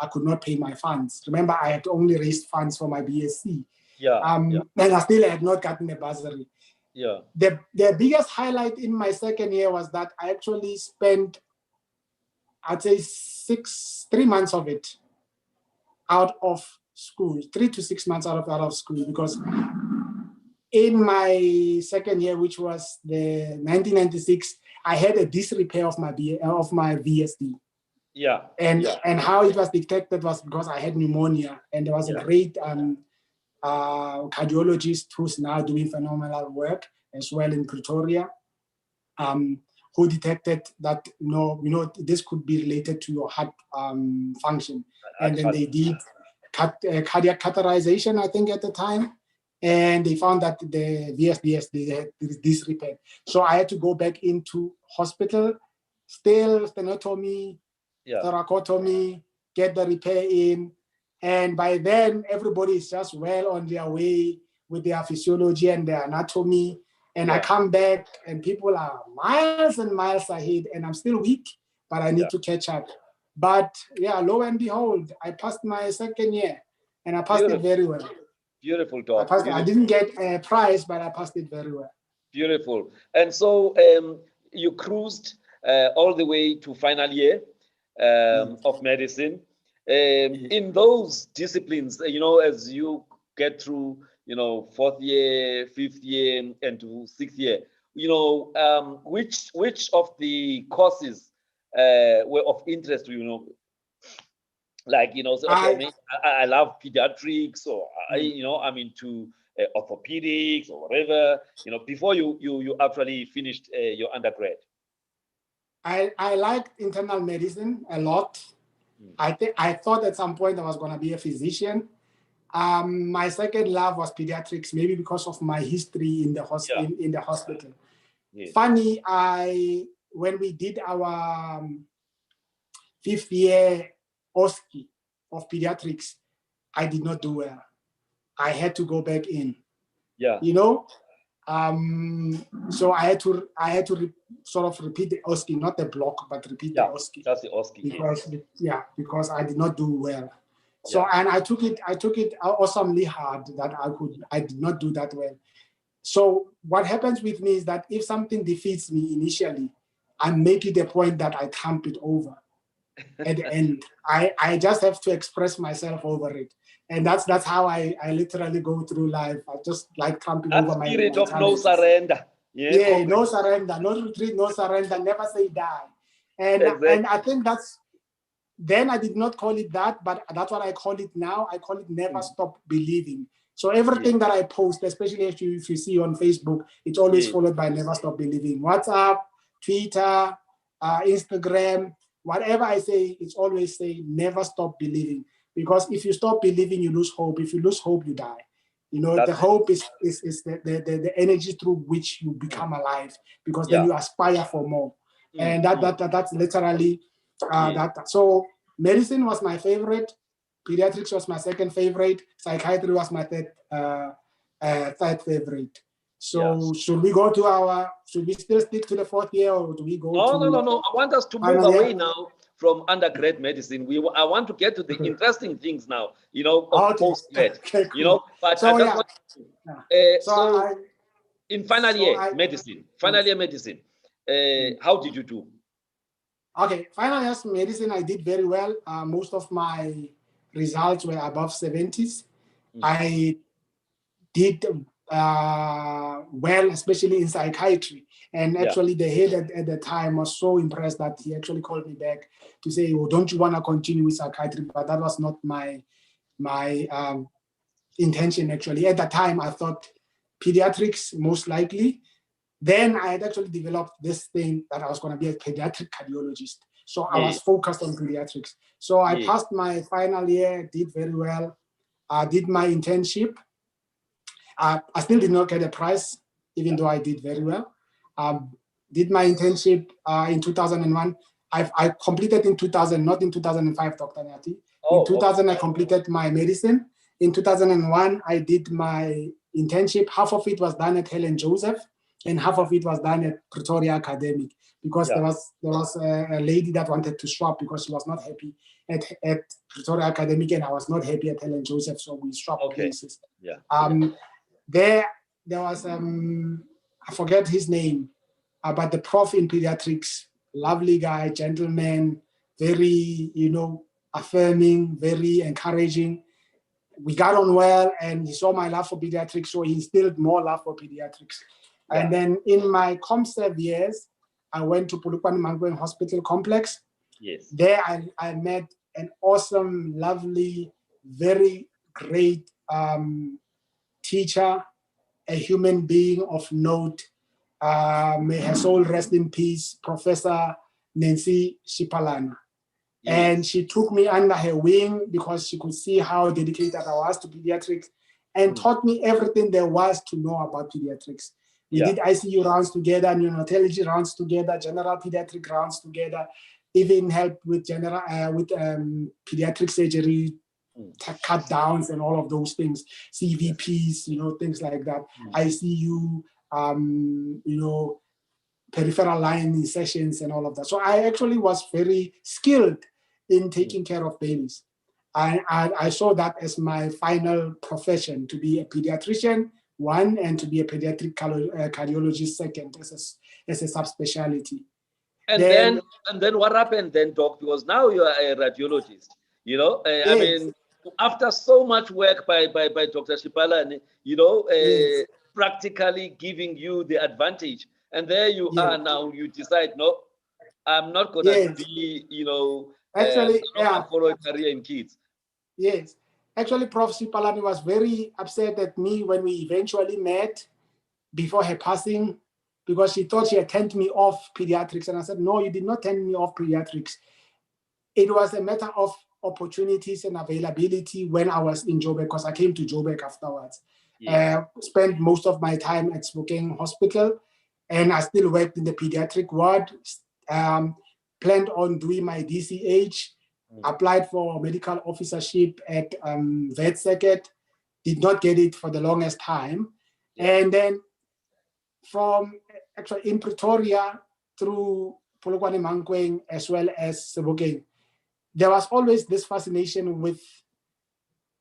could not pay my funds. Remember, I had only raised funds for my BSc. And I still had not gotten a bursary. The biggest highlight in my second year was that I actually spent, I'd say 3 months of it out of school, 3 to 6 months out of school, because in my second year, which was the 1996, I had a disrepair of my VSD. And how it was detected was because I had pneumonia, and there was a great cardiologist who's now doing phenomenal work as well in Pretoria, who detected that this could be related to your heart function. And then they did cardiac catheterization, I think, at the time, and they found that the VSDs, they had this repair. So I had to go back into hospital, still stenotomy, thoracotomy, get the repair in, And by then, everybody is just well on their way with their physiology and their anatomy. And I come back and people are miles and miles ahead, and I'm still weak, but I need to catch up. But yeah, lo and behold, I passed my second year and I passed it very well. Beautiful, Doc. I didn't get a prize, but I passed it very well. Beautiful. And so you cruised all the way to final year of medicine. In those disciplines, you know, as you get through, you know, 4th year, 5th year, and to 6th year, you know, which of the courses were of interest to you? You know, like, you know, so, okay, I love pediatrics, or you know, I'm into orthopedics or whatever. You know, before you actually finished your undergrad. I liked internal medicine a lot. I thought at some point I was going to be a physician. My second love was pediatrics, maybe because of my history in the hospital. Yes. Funny, when we did our 5th year OSCE of pediatrics, I did not do well. I had to go back in. Yeah. You know, so I had to sort of repeat the OSCE, not the block, but repeat the OSCE. That's the OSCE. Because I did not do well. So and I took it awesomely hard that I did not do that well. So what happens with me is that if something defeats me initially, I make it a point that I camp it over. At the end, I just have to express myself over it, and that's how I literally go through life. I just like camping over my spirit of no surrender. Yeah, no surrender, no retreat, no surrender. Never say die, and I think that's. Then I did not call it that, but that's what I call it now. I call it never stop believing. So everything that I post, especially if you see on Facebook, it's always followed by never stop believing. WhatsApp, Twitter, Instagram, whatever I say, it's always say never stop believing. Because if you stop believing, you lose hope. If you lose hope, you die. You know, the hope is the energy through which you become alive, because then you aspire for more. And that's literally that. So medicine was my favorite, pediatrics was my second favorite, psychiatry was my third favorite. So should we still stick to the 4th year, or do we go No. I want us to move away now from undergrad medicine. I want to get to the interesting things now, you know, of postgrad, cool. You know, but in final year medicine, how did you do? Okay, final year medicine, I did very well. Most of my results were above 70s. I did well, especially in psychiatry. And actually the head at the time was so impressed that he actually called me back to say, well, don't you want to continue with psychiatry? But that was not my intention, actually. At the time, I thought pediatrics, most likely. Then I had actually developed this thing that I was going to be a pediatric cardiologist. So I was focused on pediatrics. So I passed my final year, did very well. I did my internship. I still did not get a prize, even though I did very well. Did my internship in 2001. I completed in 2000, not in 2005, Dr. Nyati. In 2000, I completed my medicine. In 2001, I did my internship. Half of it was done at Helen Joseph, and half of it was done at Pretoria Academic, because there was a lady that wanted to swap because she was not happy at Pretoria Academic, and I was not happy at Helen Joseph, so we swapped places. There was I forget his name, but the prof in pediatrics, lovely guy, gentleman, very, you know, affirming, very encouraging. We got on well, and he saw my love for pediatrics, so he instilled more love for pediatrics. And then in my ComServe years, I went to Polokwane Mankweng Hospital Complex. There I met an awesome, lovely, very great teacher, a human being of note. May her soul rest in peace, Professor Nancy Shipalana. And she took me under her wing because she could see how dedicated I was to pediatrics, and taught me everything there was to know about pediatrics. We did ICU rounds together, neonatology rounds together, general pediatric rounds together, even helped with pediatric surgery cut downs and all of those things, CVPs, things like that, ICU, peripheral line sessions and all of that. So I actually was very skilled in taking care of babies. I saw that as my final profession, to be a pediatrician, one, and to be a pediatric cardiologist, second, as a subspecialty. And then what happened then, Doc? Because now you are a radiologist. Yes. I mean, after so much work by Dr. Shipala, Yes. practically giving you the advantage, and there you are now. You decide, no, I'm not going to be, actually, follow a career in kids. Yes. Actually, Prof. Shipalani was very upset at me when we eventually met before her passing, because she thought she had turned me off pediatrics. And I said, no, you did not turn me off pediatrics. It was a matter of opportunities and availability when I was in Joburg, because I came to Joburg afterwards. Spent most of my time at Spokane Hospital, and I still worked in the pediatric ward. Planned on doing my DCH, applied for medical officership at Ventricular, did not get it for the longest time. And then from actually in Pretoria through Polokwane Mankweng as well as Sebokeng, there was always this fascination with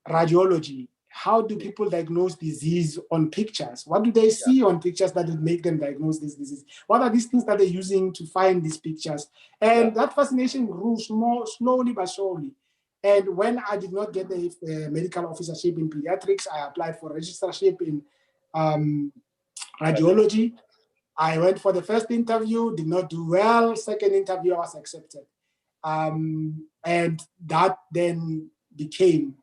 radiology. How do people diagnose disease on pictures? What do they see on pictures that would make them diagnose this disease? What are these things that they're using to find these pictures? And that fascination grew slowly but surely. And when I did not get the medical officership in pediatrics, I applied for registrarship in radiology. I went for the first interview, did not do well. Second interview, I was accepted. And that then became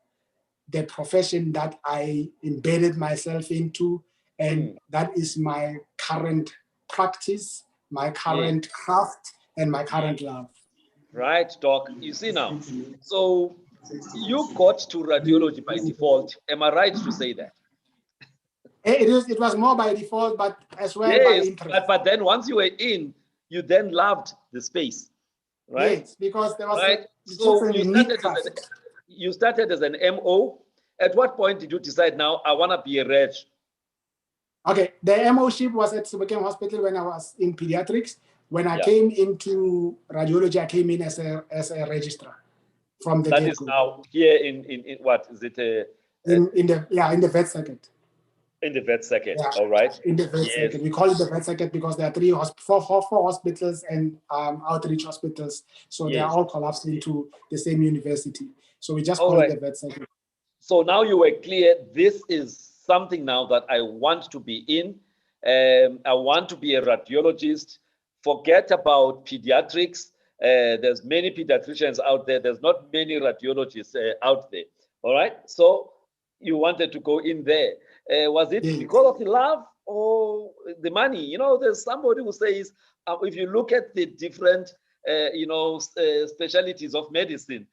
the profession that I embedded myself into. And that is my current practice, my current craft, and my current love. Right, Doc. You see now. So you got to radiology by default. Am I right to say that? It was more by default, but as well by interest. But then once you were in, you then loved the space, right? Yes, because there was so you started as an MO. At what point did you decide, now I want to be a reg? Okay, the MO-ship was at Sebokeng Hospital when I was in pediatrics. When I came into radiology, I came in as a registrar from the That is now here in what is it? In the vet circuit. In the vet circuit, all right. In the vet circuit, we call it the vet circuit because there are four hospitals and outreach hospitals, so they are all collapsed into the same university. So we just call it the vet circuit. So now you were clear. This is something now that I want to be in. I want to be a radiologist. Forget about pediatrics. There's many pediatricians out there. There's not many radiologists out there. All right. So you wanted to go in there. Was it because of the love or the money? There's somebody who says, if you look at the different, specialties of medicine,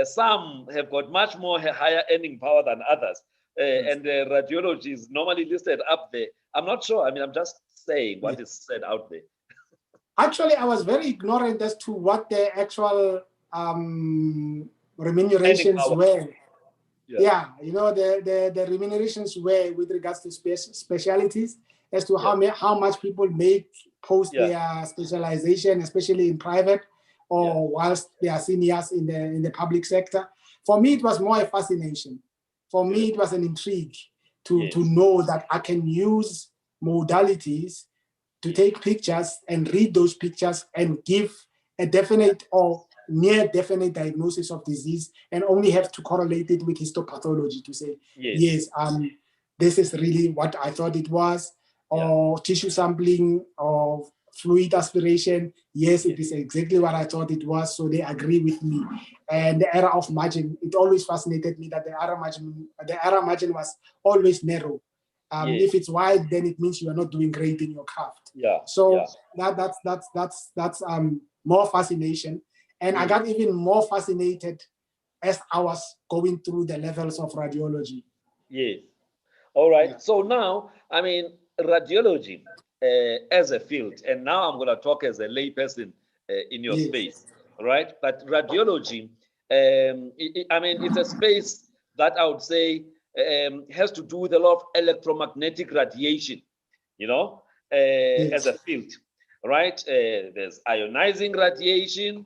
some have got much more higher earning power than others. And radiology is normally listed up there. I'm not sure. I mean, I'm just saying what is said out there. Actually, I was very ignorant as to what the actual remunerations were. The remunerations were with regards to specialties, as to how much people make post their specialization, especially in private or whilst they are seniors in the public sector. For me, it was more a fascination. For me, it was an intrigue to know that I can use modalities to take pictures and read those pictures and give a definite or near definite diagnosis of disease, and only have to correlate it with histopathology to say, this is really what I thought it was, or tissue sampling or fluid aspiration. Yes, it is exactly what I thought it was. So they agree with me. And the error of margin, it always fascinated me that the error margin was always narrow. If it's wide, then it means you are not doing great in your craft. That's more fascination. And I got even more fascinated as I was going through the levels of radiology. Yes. All right. So now, I mean, radiology as a field, and now I'm going to talk as a layperson in your space, right? But radiology, I mean, it's a space that I would say has to do with a lot of electromagnetic radiation, as a field, right? There's ionizing radiation,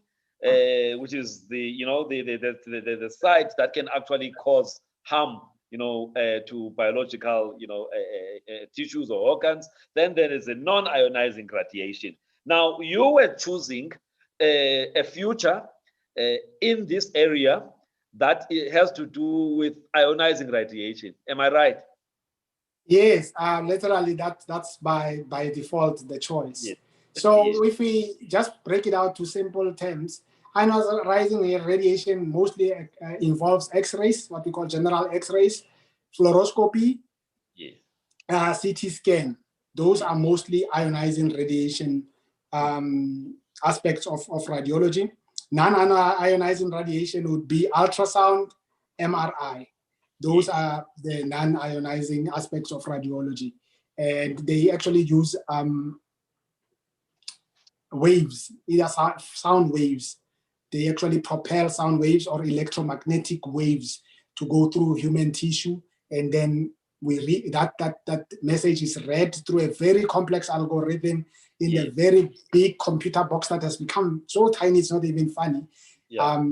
which is the side that can actually cause harm, to biological, tissues or organs. Then there is a non-ionizing radiation. Now, you were choosing a future in this area that it has to do with ionizing radiation. Am I right? Yes, literally that's by default the choice. Yes. So Yes. if we just break it out to simple terms, ionizing radiation mostly involves X-rays, what we call general X-rays, fluoroscopy, Yes. CT scan. Those are mostly ionizing radiation aspects of radiology. Non-ionizing radiation would be ultrasound, MRI. Those are the non-ionizing aspects of radiology. And they actually use waves, either sound waves. They actually propel sound waves or electromagnetic waves to go through human tissue. And then we read that message is read through a very complex algorithm in a very big computer box that has become so tiny, it's not even funny. Yeah.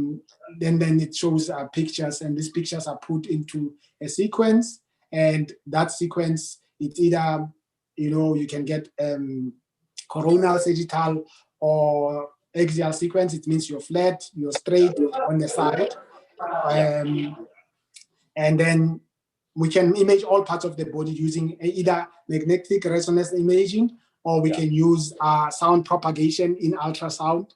Then it shows pictures, and these pictures are put into a sequence, and that sequence, it's either, you can get coronal, sagittal, or axial sequence. It means you're flat, you're straight on the side. And then we can image all parts of the body using either magnetic resonance imaging, or we can use sound propagation in ultrasound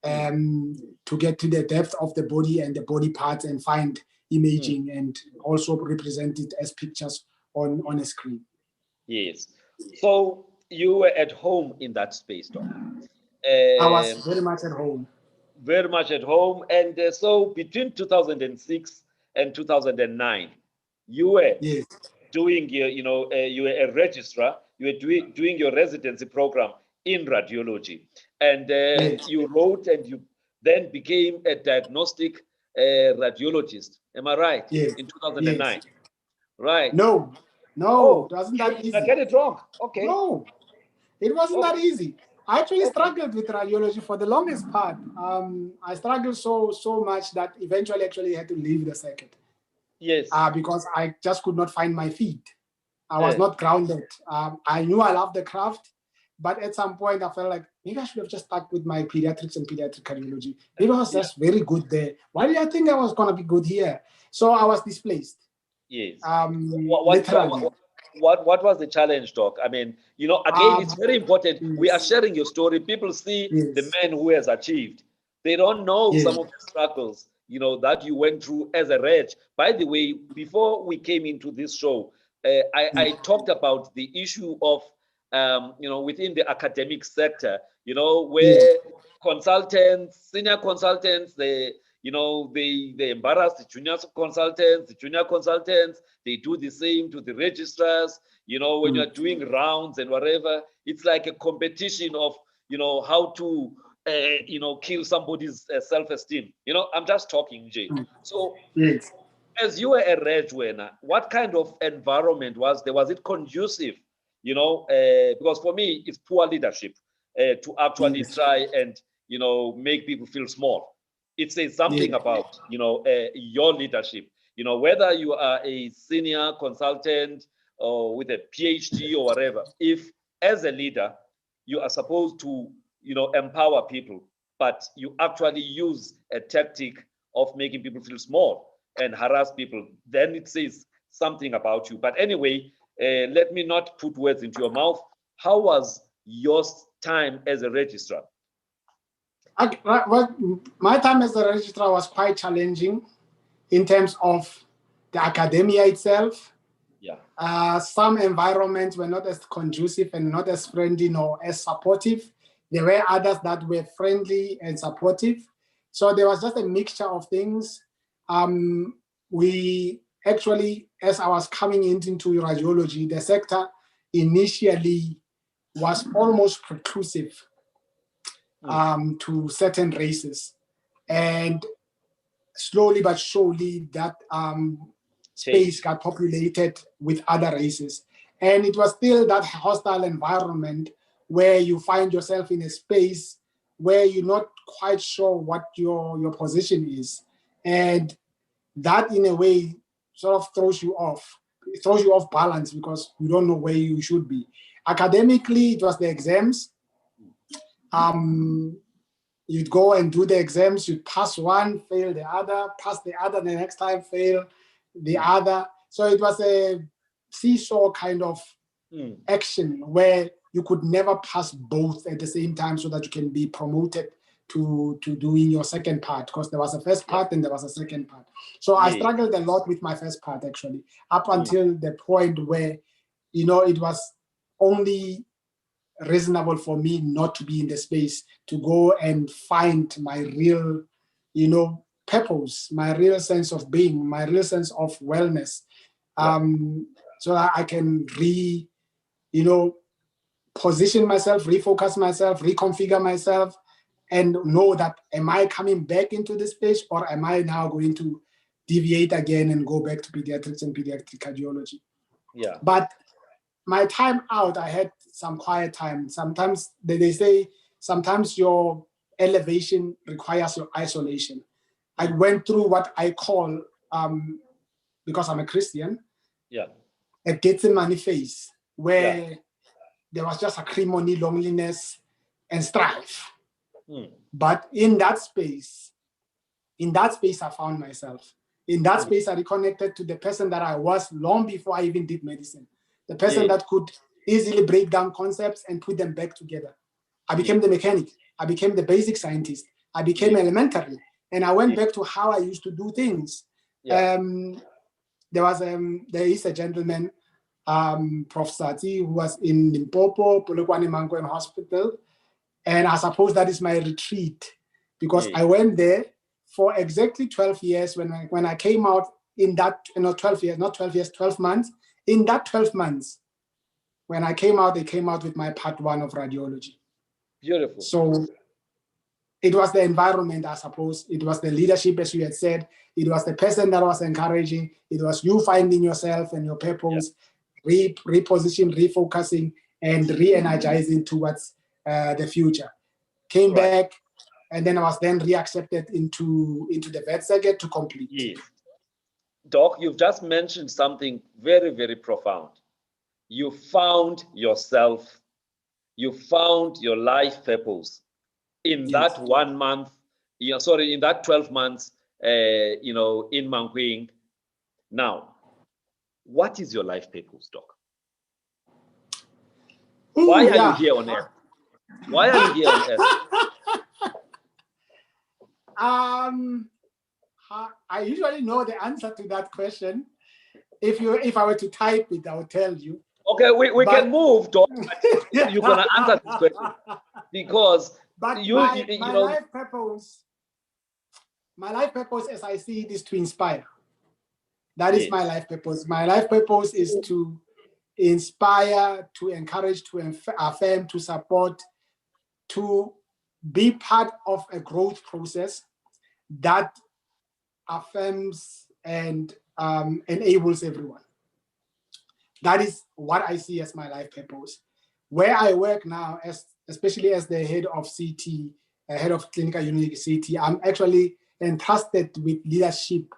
to get to the depth of the body and the body parts and find imaging and also represent it as pictures on a screen. Yes. So you were at home in that space, Doc. I was very much at home. Very much at home. And so between 2006 and 2009, you were doing your, you were a registrar, you were doing your residency program in radiology. And you wrote, and you then became a diagnostic radiologist. Am I right? Yes. In 2009. Yes. Right. No, it wasn't that easy. I get it wrong. Okay. No, it wasn't that easy. I actually struggled with radiology for the longest part. I struggled so much that eventually actually had to leave the circuit. Yes. Because I just could not find my feet. I was not grounded. I knew I loved the craft, but at some point I felt like maybe I should have just stuck with my pediatrics and pediatric cardiology. Maybe I was just very good there. Why did I think I was going to be good here? So I was displaced. Yes. Literally. What was the challenge, Doc? I mean, again, it's very important. Yes. We are sharing your story. People see the man who has achieved. They don't know some of the struggles, that you went through as a reg. By the way, before we came into this show, I talked about the issue of, within the academic sector, where consultants, senior consultants, they embarrass the junior consultants, they do the same to the registrars, when you're doing rounds and whatever, it's like a competition of, how to, kill somebody's self-esteem. I'm just talking, Jay. So as you were a reg winner, what kind of environment was there? Was it conducive? Because for me, it's poor leadership to actually try and, make people feel small. It says something about, your leadership, whether you are a senior consultant or with a PhD or whatever. If as a leader, you are supposed to, empower people, but you actually use a tactic of making people feel small and harass people, then it says something about you. But anyway, let me not put words into your mouth. How was your time as a registrar? My time as a registrar was quite challenging in terms of the academia itself. Some environments were not as conducive and not as friendly nor as supportive. There were others that were friendly and supportive. So there was just a mixture of things. We actually, as I was coming into radiology, the sector initially was almost preclusive to certain races. And slowly but surely that space got populated with other races. And it was still that hostile environment where you find yourself in a space where you're not quite sure what your position is. And that in a way sort of throws you off. It throws you off balance because you don't know where you should be. Academically, it was the exams. You'd go and do the exams, you'd pass one, fail the other, pass the other, the next time fail the other. So it was a seesaw kind of action where you could never pass both at the same time so that you can be promoted to doing your second part, because there was a first part and there was a second part. So I struggled a lot with my first part, actually, up until the point where, you know, it was only reasonable for me not to be in the space to go and find my real, you know, purpose, my real sense of being, my real sense of wellness, so that I can position myself, refocus myself, reconfigure myself, and know that, am I coming back into this space, or am I now going to deviate again and go back to pediatrics and pediatric cardiology? Yeah. But my time out, I had some quiet time. Sometimes they say, sometimes your elevation requires your isolation. I went through what I call, because I'm a Christian, a Gethsemane phase, where there was just acrimony, loneliness, and strife. But in that space, I found myself. In that space, I reconnected to the person that I was long before I even did medicine. The person that could easily break down concepts and put them back together. I became the mechanic. I became the basic scientist. I became elementary. And I went back to how I used to do things. There is a gentleman, Prof. Sati, who was in Limpopo, Polokwane Mangwen Hospital. And I suppose that is my retreat, because I went there for exactly 12 years. When I came out in that, 12 years, not 12 years, 12 months. In that 12 months, when I came out, they came out with my part 1 of radiology. Beautiful. So it was the environment, I suppose. It was the leadership, as you had said. It was the person that was encouraging. It was you finding yourself and your purpose, repositioning, refocusing, and re-energizing towards the future. Came back, and then I was then reaccepted into the vet circuit to complete. Yes. Doc, you've just mentioned something very, very profound. You found yourself. You found your life purpose in that 1 month, in that 12 months, in Mankweng. Now, what is your life purpose, Doc? Why are you here on earth? Why are you here on earth? I usually know the answer to that question. If I were to type it, I would tell you. Okay, we can move, Doc. You're gonna answer this question because my life purpose, as I see it, is to inspire. That is my life purpose. My life purpose is to inspire, to encourage, to affirm, to support, to be part of a growth process that affirms and enables everyone. That is what I see as my life purpose. Where I work now, especially as the head of CT, head of clinical unit CT, I'm actually entrusted with leadership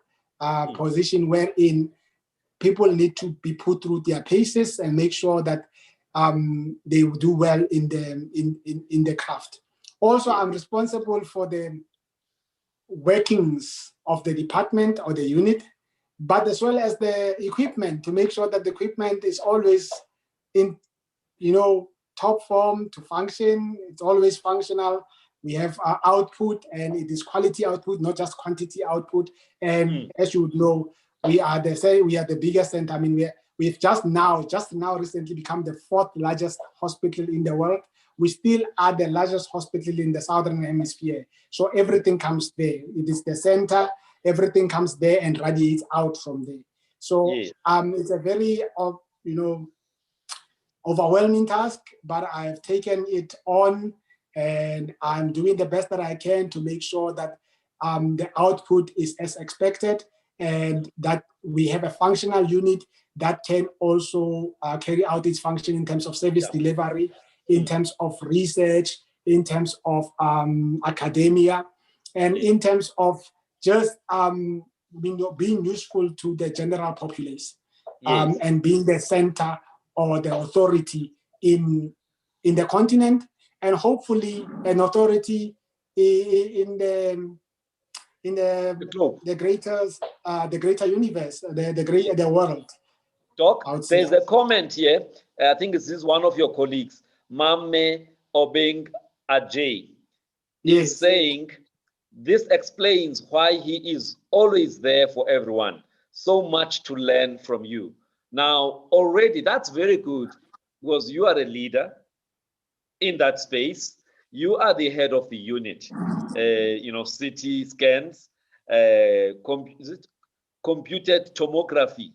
position wherein people need to be put through their paces and make sure that they do well in the craft. Also, I'm responsible for the workings of the department or the unit, but as well as the equipment, to make sure that the equipment is always in, top form to function. It's always functional. We have our output, and it is quality output, not just quantity output. And as you would know, we are the biggest center. I mean, we've just now recently become the 4th largest hospital in the world. We still are the largest hospital in the Southern Hemisphere. So everything comes there. It is the center. Everything comes there and radiates out from there. So it's a very, overwhelming task, but I've taken it on, and I'm doing the best that I can to make sure that the output is as expected. and that we have a functional unit that can also carry out its function in terms of service delivery, in terms of research, in terms of academia, and in terms of just being useful to the general populace, and being the center or the authority in the continent, and hopefully an authority in the greater universe, the world. Doc, there's a comment here. I think this is one of your colleagues, Mame Obeng Ajay. He's saying, this explains why he is always there for everyone. So much to learn from you. Now, already, that's very good, because you are a leader in that space. You are the head of the unit, CT scans, computed tomography,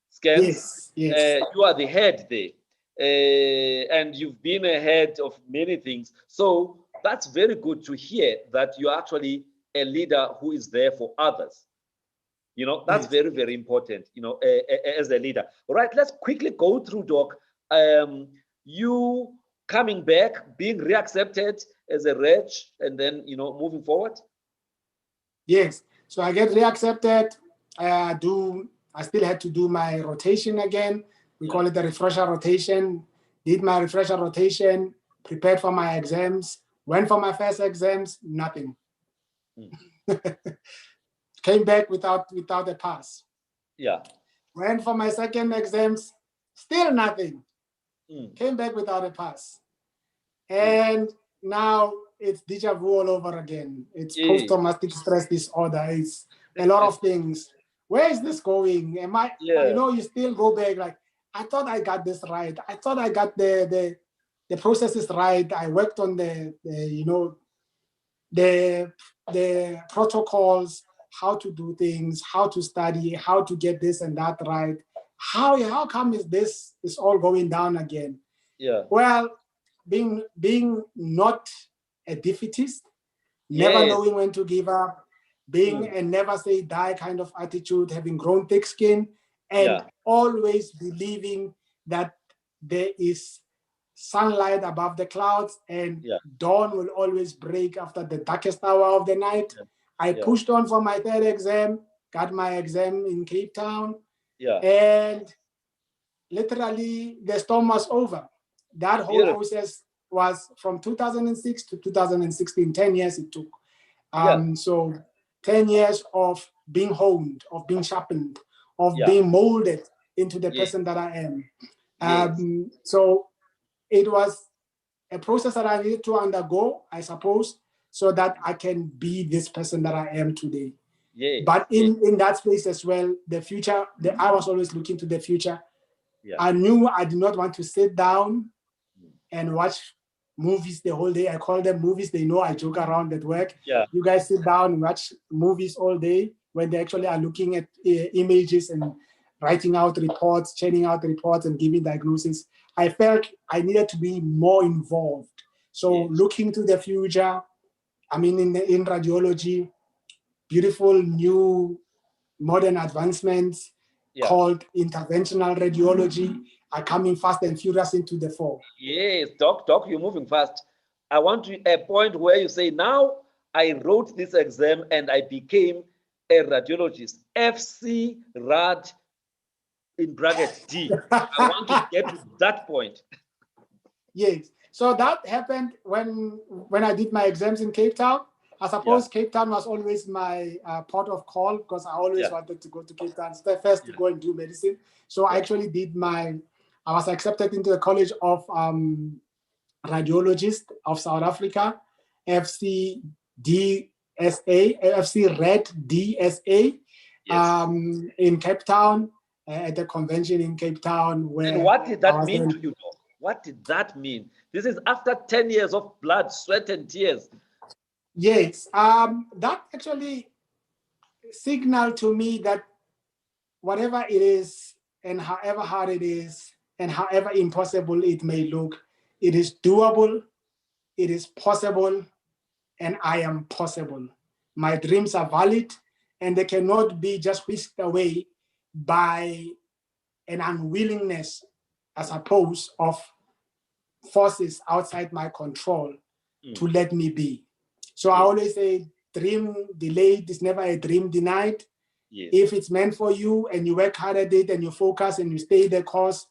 scans. Yes. You are the head there, and you've been a head of many things. So that's very good to hear that you're actually a leader who is there for others. That's very, very important, as a leader. All right, let's quickly go through, Doc. You coming back, being reaccepted as a reg, and then, moving forward? Yes, so I get reaccepted. I still had to do my rotation again. We call it the refresher rotation. Did my refresher rotation, prepared for my exams, went for my first exams, nothing. Came back without a pass. Went for my second exams, still nothing. Came back without a pass. And now it's deja vu all over again. It's post-traumatic stress disorder. It's a lot of things. Where is this going? Am I, you still go back like, I thought I got this right. I thought I got the processes right. I worked on the protocols, how to do things, how to study, how to get this and that right. How come this is all going down again? Well, being not a defeatist, never knowing when to give up, being a never say die kind of attitude, having grown thick skin, and always believing that there is sunlight above the clouds and dawn will always break after the darkest hour of the night. I pushed on for my third exam, got my exam in Cape Town, and literally the storm was over. That whole process was from 2006 to 2016, 10 years it took. So 10 years of being honed, of being sharpened, of being molded into the person that I am. So it was a process that I needed to undergo, I suppose, so that I can be this person that I am today. But in that space as well, the future, I was always looking to the future. I knew I did not want to sit down and watch movies the whole day. I call them movies. They know I joke around at work. You guys sit down and watch movies all day when they actually are looking at images and writing out reports, churning out reports and giving diagnoses. I felt I needed to be more involved. So looking to the future, I mean, in radiology, beautiful new modern advancements called Interventional Radiology are coming fast and furious into the fore. Yes, Doc, you're moving fast. I want to a point where you say, now I wrote this exam and I became a radiologist. FC Rad in brackets D. I want to get to that point. Yes. So that happened when I did my exams in Cape Town. I suppose Cape Town was always my port of call because I always wanted to go to Cape Town first to go and do medicine. So I actually I was accepted into the College of Radiologist of South Africa, FC Red DSA, in Cape Town, at the convention in Cape Town. And what did that mean to you, Doc? What did that mean? This is after 10 years of blood, sweat, and tears. Yes, that actually signaled to me that whatever it is and however hard it is and however impossible it may look, it is doable, it is possible, and I am possible. My dreams are valid and they cannot be just whisked away by an unwillingness, I suppose, of forces outside my control to let me be. So I always say, dream delayed is never a dream denied. Yes. If it's meant for you and you work hard at it and you focus and you stay the course,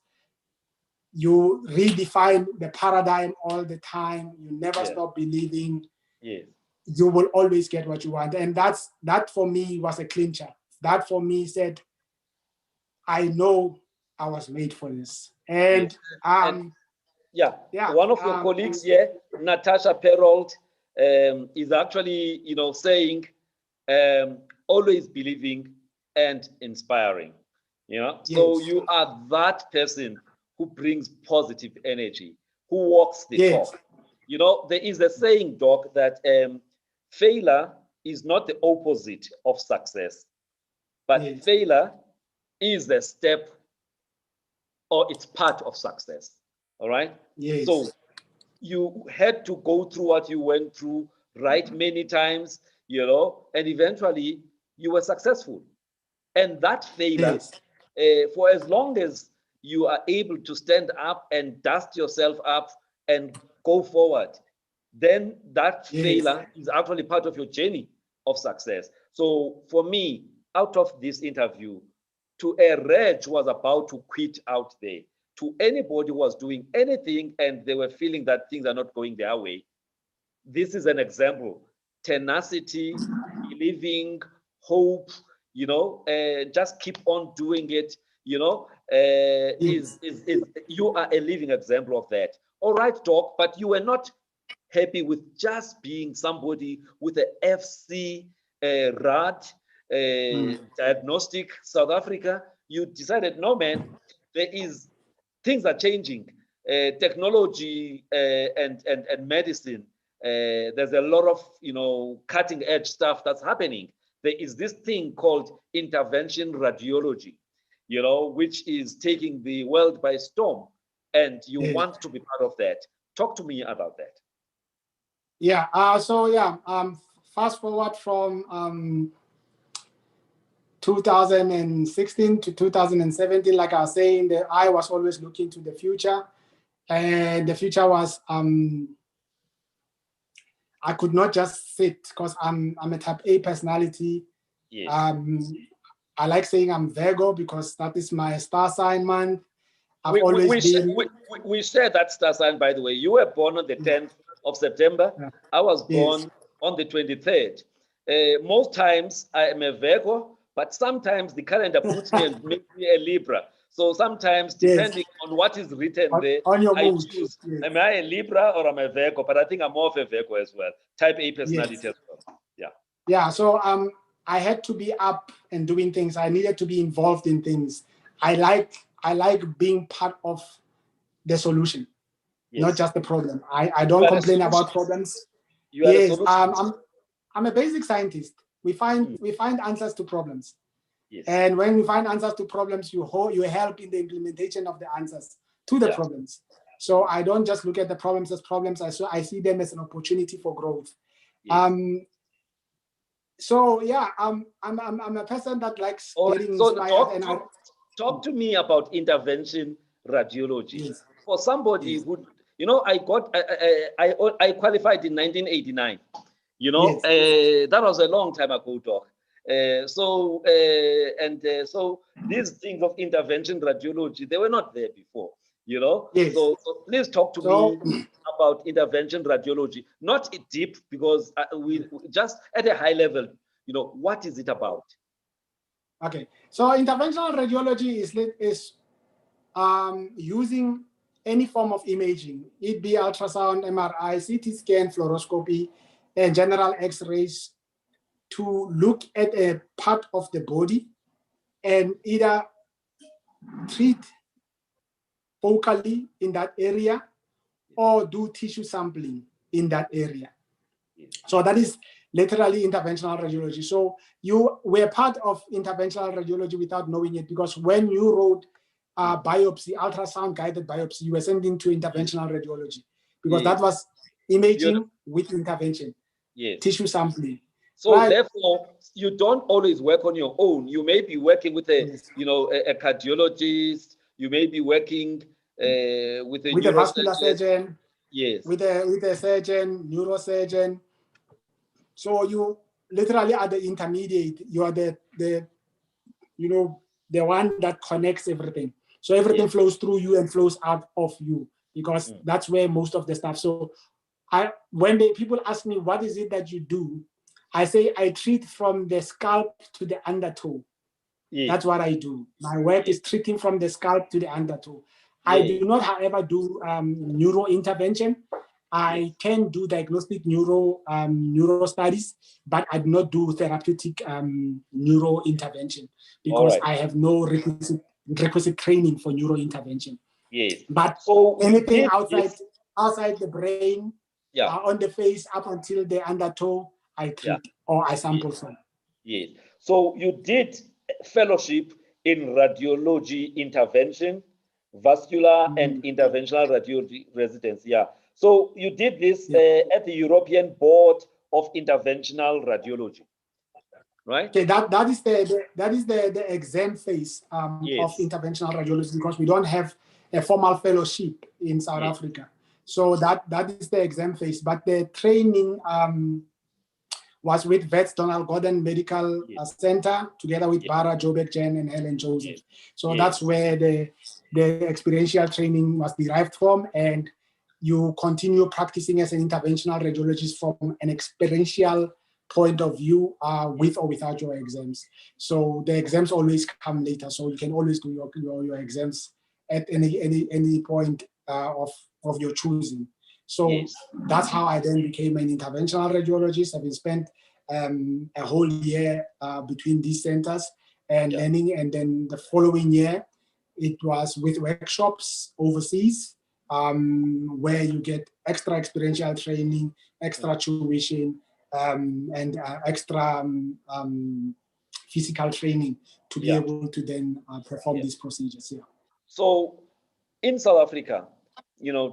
you redefine the paradigm all the time. You never stop believing. Yes. You will always get what you want. And that for me was a clincher. That for me said, I know I was made for this. And, one of your colleagues here, Natasha Perold, is actually, saying, always believing and inspiring. So you are that person who brings positive energy, who walks the talk. There is a saying, Doc, that failure is not the opposite of success, but failure is the step, or it's part of success. All right? Yes. So you had to go through what you went through, right, many times, and eventually you were successful. And that failure, for as long as you are able to stand up and dust yourself up and go forward, then that failure is actually part of your journey of success. So for me, out of this interview, to a Reg who was about to quit out there, to anybody who was doing anything and they were feeling that things are not going their way, this is an example. Tenacity, believing, hope, just keep on doing it, you are a living example of that. All right, Doc, but you were not happy with just being somebody with a FC RAD diagnostic South Africa. You decided, no, man, things are changing. Technology and medicine, there's a lot of cutting edge stuff that's happening. There is this thing called Interventional Radiology, which is taking the world by storm, and you want to be part of that. Talk to me about that. Fast forward from 2016 to 2017, like I was saying, I was always looking to the future, and the future was I could not just sit, because I'm a type A personality. Yes. I like saying I'm Virgo because that is my star sign month. We share that star sign, by the way. You were born on the 10th of September. I was born on the 23rd. Most times I am a Virgo, but sometimes the calendar puts me and makes me a Libra. So sometimes, depending on what is written there, I choose, am I a Libra or am I a Virgo? But I think I'm more of a Virgo as well. Type A personality as well. Yeah, so I had to be up and doing things. I needed to be involved in things. I like being part of the solution, not just the problem. I don't complain about problems. I'm a basic scientist. We find answers to problems. And when we find answers to problems, you help in the implementation of the answers to the problems. So I don't just look at the problems as problems. I see them as an opportunity for growth. I'm a person that likes getting inspired. Talk to me about intervention radiology. For somebody who, I qualified in 1989. That was a long time ago, Doc. So these things of intervention radiology, they were not there before. So please talk to me about intervention radiology, not deep, because we just at a high level, what is it about? Okay, so interventional radiology is using any form of imaging, it be ultrasound, MRI, CT scan, fluoroscopy, and general X-rays, to look at a part of the body and either treat focally in that area or do tissue sampling in that area. So that is literally interventional radiology. So you were part of interventional radiology without knowing it, because when you wrote biopsy, ultrasound guided biopsy, you were sending to interventional radiology, because that was imaging with intervention, tissue sampling. So Right. therefore, you don't always work on your own. You may be working with a, Yes. a cardiologist. You may be working with a With a vascular neurosurgeon. surgeon, Yes. with a surgeon, neurosurgeon. So you literally are the intermediate. You are the the one that connects everything. So everything Yes. flows through you and flows out of you, because that's where most of the stuff. So when people ask me, what is it that you do? I say I treat from the scalp to the undertoe. Yes. That's what I do. My work Yes. is treating from the scalp to the undertoe. I Yes. do not, however, do neuro intervention. I can do diagnostic neuro studies, but I do not do therapeutic neuro intervention, because I have no requisite training for neuro intervention. Yes. But So anything outside the brain, yeah. on the face up until the undertoe, I treat or I sample from. Yes. So you did fellowship in radiology intervention, vascular and interventional radiology residence. Yeah. So you did this at the European Board of Interventional Radiology, right? Okay, that is the exam phase of interventional radiology, because we don't have a formal fellowship in South Africa. So that is the exam phase. But the training was with Vets Donald Gordon Medical Center, together with Bara Jobeck Jen and Helen Joseph. So that's where the experiential training was derived from, and you continue practicing as an interventional radiologist from an experiential point of view, with or without your exams. So the exams always come later, so you can always do your exams at any point of your choosing. So that's how I then became an interventional radiologist. I've been spent a whole year between these centers and learning, and then the following year it was with workshops overseas, where you get extra experiential training, extra tuition, and extra physical training to be able to then perform these procedures. So in South Africa,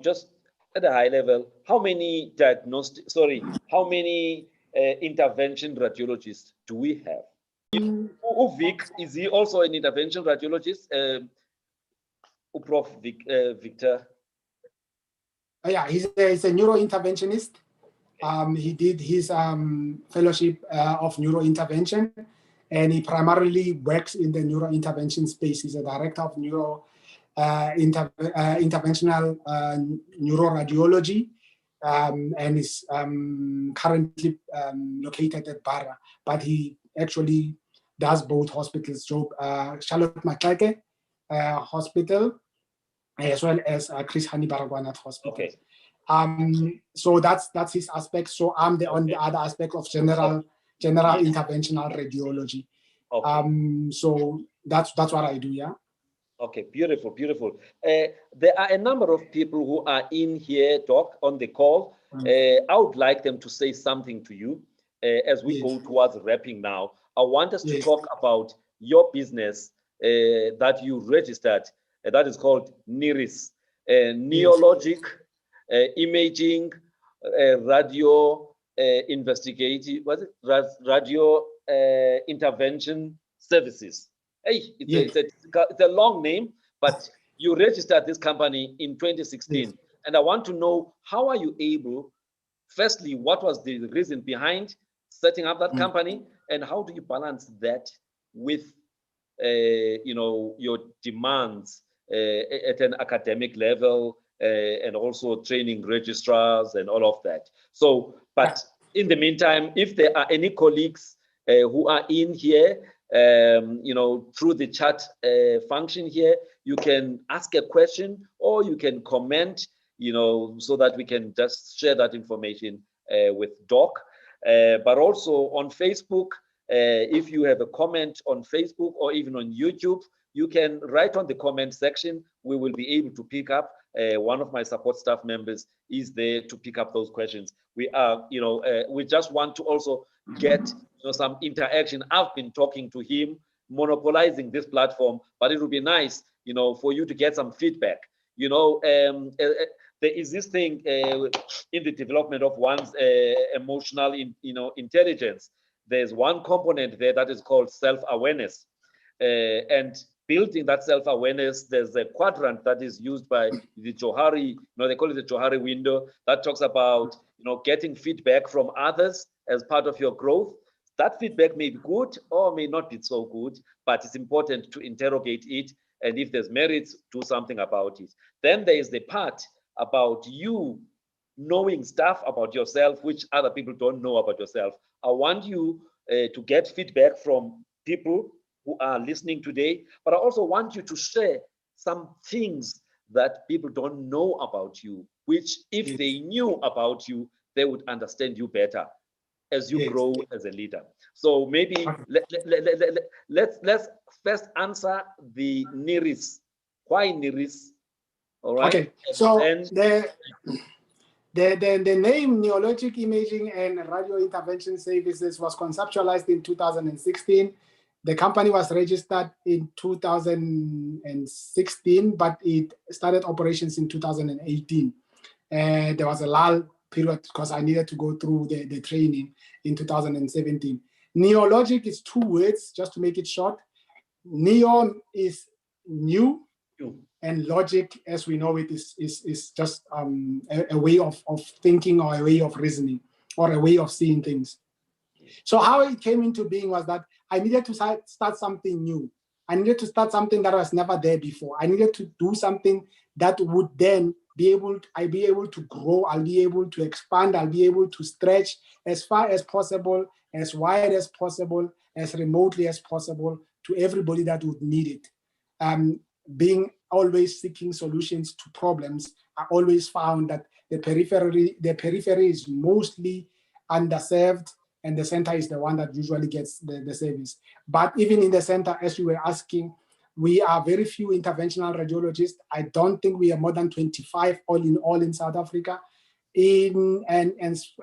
just at a high level, how many intervention radiologists do we have? Vic, is he also an intervention radiologist? Prof. Victor? Yeah, he's a neurointerventionist. He did his fellowship of neurointervention, and he primarily works in the neurointervention space. He's a director of interventional neuroradiology, and is currently located at Bara, but he actually does both hospitals, Charlotte Maxeke Hospital, as well as Chris Hani Baragwanath Hospital. Okay. So that's his aspect. So I'm on the other aspect of general interventional radiology. Okay. So that's what I do. Yeah. Okay, beautiful, beautiful. There are a number of people who are in here, Doc, on the call. I would like them to say something to you as we go towards wrapping now. I want us to talk about your business that you registered, that is called NIRIS, Neologic Imaging Radio Investigative, Radio Intervention Services. Hey, it's a long name, but you registered this company in 2016. And I want to know, how are you able, firstly, what was the reason behind setting up that company, and how do you balance that with your demands at an academic level, and also training registrars and all of that. So, but in the meantime, if there are any colleagues who are in here, through the chat function here, you can ask a question or you can comment, so that we can just share that information with Doc. But also on Facebook, if you have a comment on Facebook or even on YouTube, you can write on the comment section. We will be able to pick up. One of my support staff members is there to pick up those questions. We are, we just want to also get some interaction. I've been talking to him, monopolizing this platform, but it would be nice, for you to get some feedback. There is this thing in the development of one's emotional, intelligence, there's one component there that is called self-awareness. And building that self-awareness, there's a quadrant that is used by the Johari, they call it the Johari Window, that talks about, getting feedback from others as part of your growth. That feedback may be good or may not be so good, but it's important to interrogate it. And if there's merits, do something about it. Then there is the part about you knowing stuff about yourself, which other people don't know about yourself. I want you to get feedback from people who are listening today, but I also want you to share some things that people don't know about you, which if they knew about you, they would understand you better as you grow as a leader. So maybe let's first answer the NIRIS. Why NIRIS? All right. Okay. So the name Neurologic Imaging and Radio Intervention Services was conceptualized in 2016. The company was registered in 2016, but it started operations in 2018. There was a lull period because I needed to go through the training in 2017. Neologic is 2 words, just to make it short. Neo is new, and logic, as we know it, is just a way of thinking, or a way of reasoning, or a way of seeing things. So how it came into being was that I needed to start something new. I needed to start something that was never there before. I needed to do something that would then I'll be able to grow, I'll be able to expand, I'll be able to stretch as far as possible, as wide as possible, as remotely as possible to everybody that would need it. Being always seeking solutions to problems, I always found that the periphery is mostly underserved, and the center is the one that usually gets the service. But even in the center, as you were asking, we are very few interventional radiologists. I don't think we are more than 25 all in South Africa. And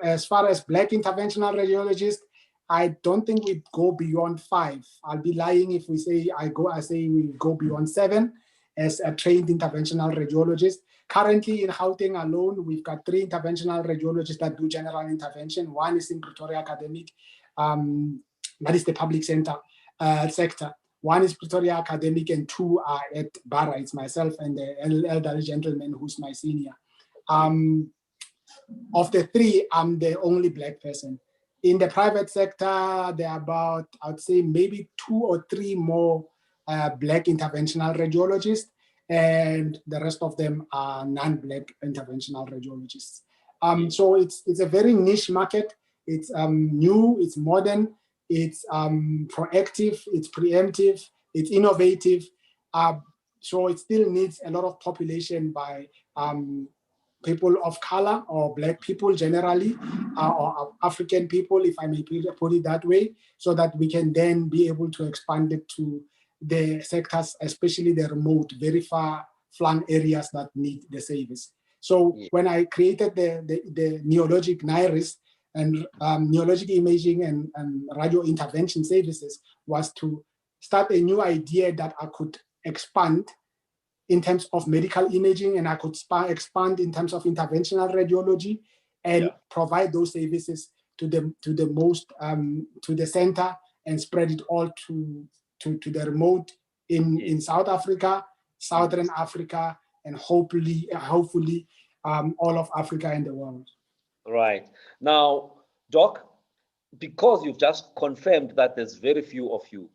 as far as Black interventional radiologists, I don't think we go beyond 5. I'll be lying if we say I say we go beyond 7 as a trained interventional radiologist. Currently in Gauteng alone, we've got 3 interventional radiologists that do general intervention. 1 is in Pretoria Academic, that is the public sector. 1 is Pretoria Academic, and 2 are at Barra. It's myself and the elderly gentleman who's my senior. Of the 3, I'm the only Black person. In the private sector, there are about, I'd say maybe 2 or 3 more Black interventional radiologists, and the rest of them are non-Black interventional radiologists. So it's a very niche market. It's new, it's modern, it's proactive, it's preemptive, it's innovative. So it still needs a lot of population by people of color, or Black people generally, or African people, if I may put it that way, so that we can then be able to expand it to the sectors, especially the remote, very far-flung areas that need the service. So when I created the Neologic NIRIS and Neologic Imaging and Radio Intervention Services, was to start a new idea that I could expand in terms of medical imaging, and I could expand in terms of interventional radiology, and provide those services to the center, and spread it all to the remote in South Africa, Southern Africa, and hopefully all of Africa and the world. Right. Now, Doc, because you've just confirmed that there's very few of you.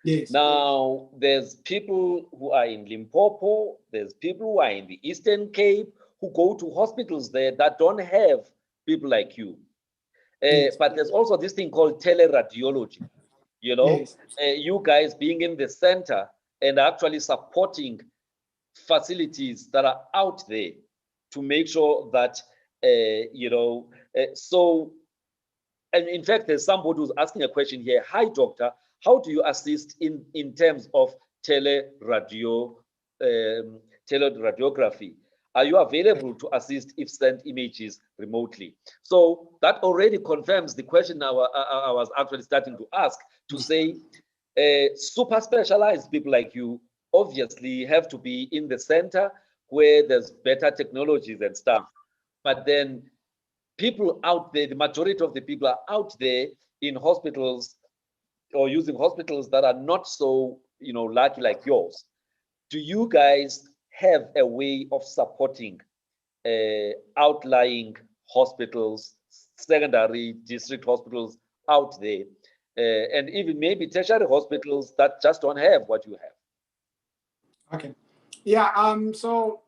Yes. Now, there's people who are in Limpopo, there's people who are in the Eastern Cape who go to hospitals there that don't have people like you. Yes. But there's also this thing called teleradiology. Yes. You guys being in the center and actually supporting facilities that are out there to make sure that, so, and in fact, there's somebody who's asking a question here. Hi, doctor, how do you assist in terms of teleradiography? Are you available to assist if sent images remotely? So that already confirms the question I was actually starting to ask, to say super specialized people like you obviously have to be in the center where there's better technologies and stuff. But then people out there, the majority of the people are out there in hospitals or using hospitals that are not so, lucky like yours, do you guys have a way of supporting outlying hospitals, secondary district hospitals out there, and even maybe tertiary hospitals that just don't have what you have? Okay. Yeah. So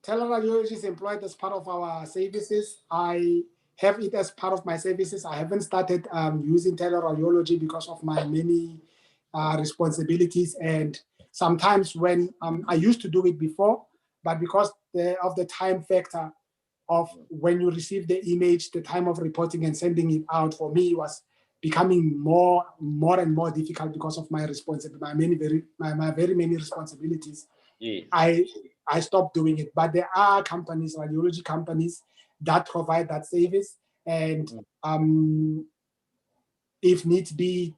teleradiology is employed as part of our services. I have it as part of my services. I haven't started using teleradiology because of my many responsibilities. And sometimes when I used to do it before, but because of the time factor of when you receive the image, the time of reporting and sending it out for me was becoming more and more difficult because of my responsibility, my very many responsibilities. Yes. I stopped doing it, but there are companies, radiology companies, that provide that service, and if needs be,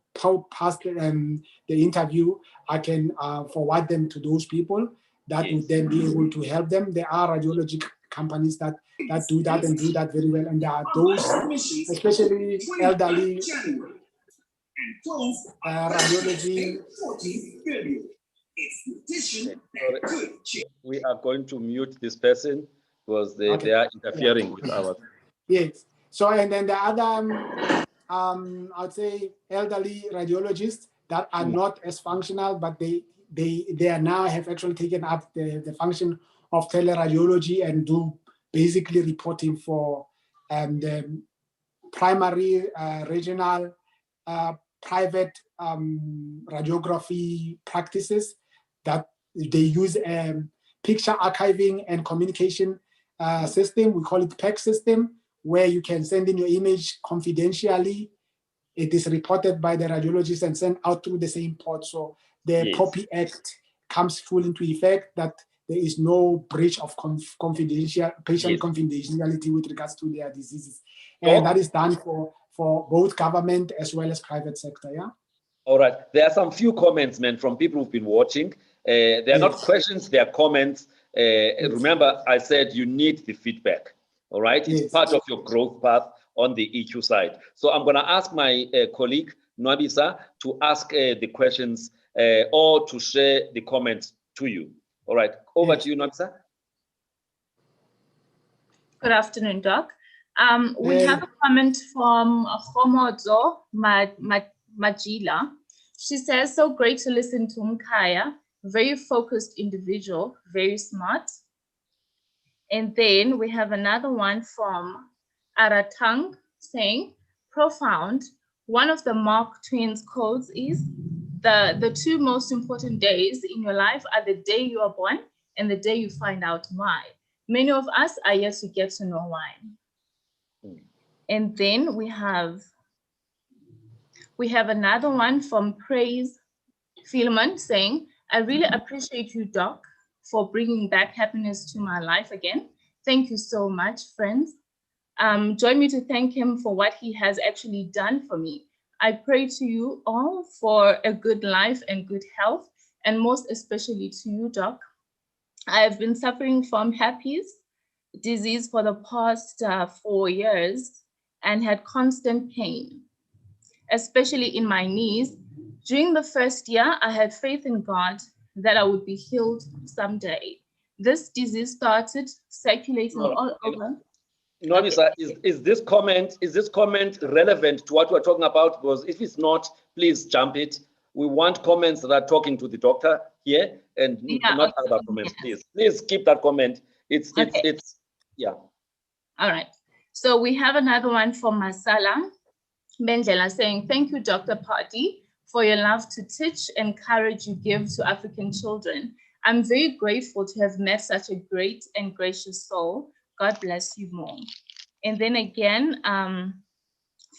past the interview, I can forward them to those people that Yes. would then be able to help them. There are radiology companies that do that and do that very well, and there are those, especially elderly radiology. We are going to mute this person because they are interfering with our. Yes. So, and then the other, I'd say elderly radiologists that are not as functional, but they are now have actually taken up the function of teleradiology and do basically reporting for the primary, regional, private radiography practices that they use picture archiving and communication system. We call it PEC system, where you can send in your image confidentially. It is reported by the radiologist and sent out through the same port. So the POPI Act comes full into effect, that there is no breach of patient confidentiality with regards to their diseases. And that is done for both government as well as private sector, yeah? All right. There are some few comments, man, from people who've been watching. They are not questions, they are comments. Remember, I said you need the feedback, all right? It's part of your growth path on the EQ side. So I'm going to ask my colleague, Nwabisa, to ask the questions or to share the comments to you. All right. Over to you, Nwabisa. Good afternoon, Doc. We have a comment from Homodzo Majila. She says, so great to listen to Mkaya, very focused individual, very smart. And then we have another one from Aratang saying, profound. One of the Mark Twain's quotes is, the two most important days in your life are the day you are born and the day you find out why. Many of us are yet to get to know why. And then we have another one from Praise Philemon saying, I really appreciate you, Doc, for bringing back happiness to my life again. Thank you so much, friends. Join me to thank him for what he has actually done for me. I pray to you all for a good life and good health, and most especially to you, Doc. I have been suffering from herpes disease for the past 4 years and had constant pain, especially in my knees. During the first year, I had faith in God that I would be healed someday. This disease started circulating all over. Nwabisa, is this comment relevant to what we're talking about? Because if it's not, please jump it. We want comments that are talking to the doctor here and not other comments. Please keep that comment. It's yeah. All right. So we have another one from Masala Benjela saying, thank you, Dr. Padi, for your love to teach and courage you give to African children. I'm very grateful to have met such a great and gracious soul. God bless you more. And then again,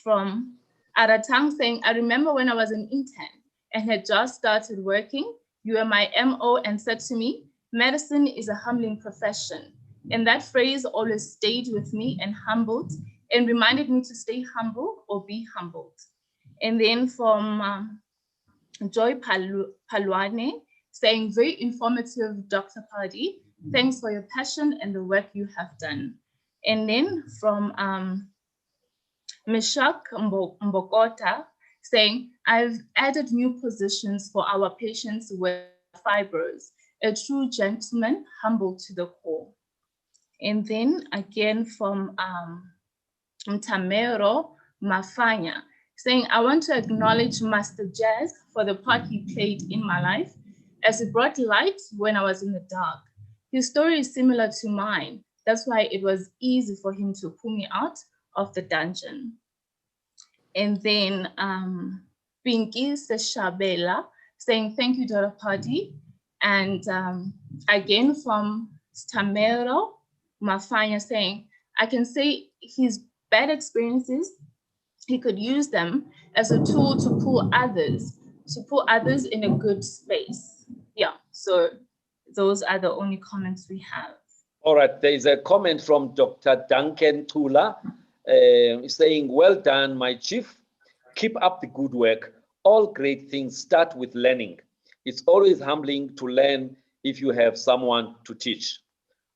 from Aratang saying, I remember when I was an intern and had just started working, you were my MO and said to me, medicine is a humbling profession. And that phrase always stayed with me and humbled and reminded me to stay humble or be humbled. And then from Joy Palwane saying, very informative, Dr. Padi. Thanks for your passion and the work you have done. And then from Mishak Mbokota saying, I've added new positions for our patients with fibros, a true gentleman, humble to the core. And then again from Tamero Mafanya, saying, I want to acknowledge Master Jazz for the part he played in my life, as it brought light when I was in the dark. His story is similar to mine. That's why it was easy for him to pull me out of the dungeon. And then Pinky Seshabela saying, thank you, Dr. Padi. And again from Stamero Mafanya saying, I can say his bad experiences, he could use them as a tool to pull others in a good space. Yeah, so those are the only comments we have. All right, there is a comment from Dr. Duncan Tula saying, well done, my chief. Keep up the good work. All great things start with learning. It's always humbling to learn if you have someone to teach.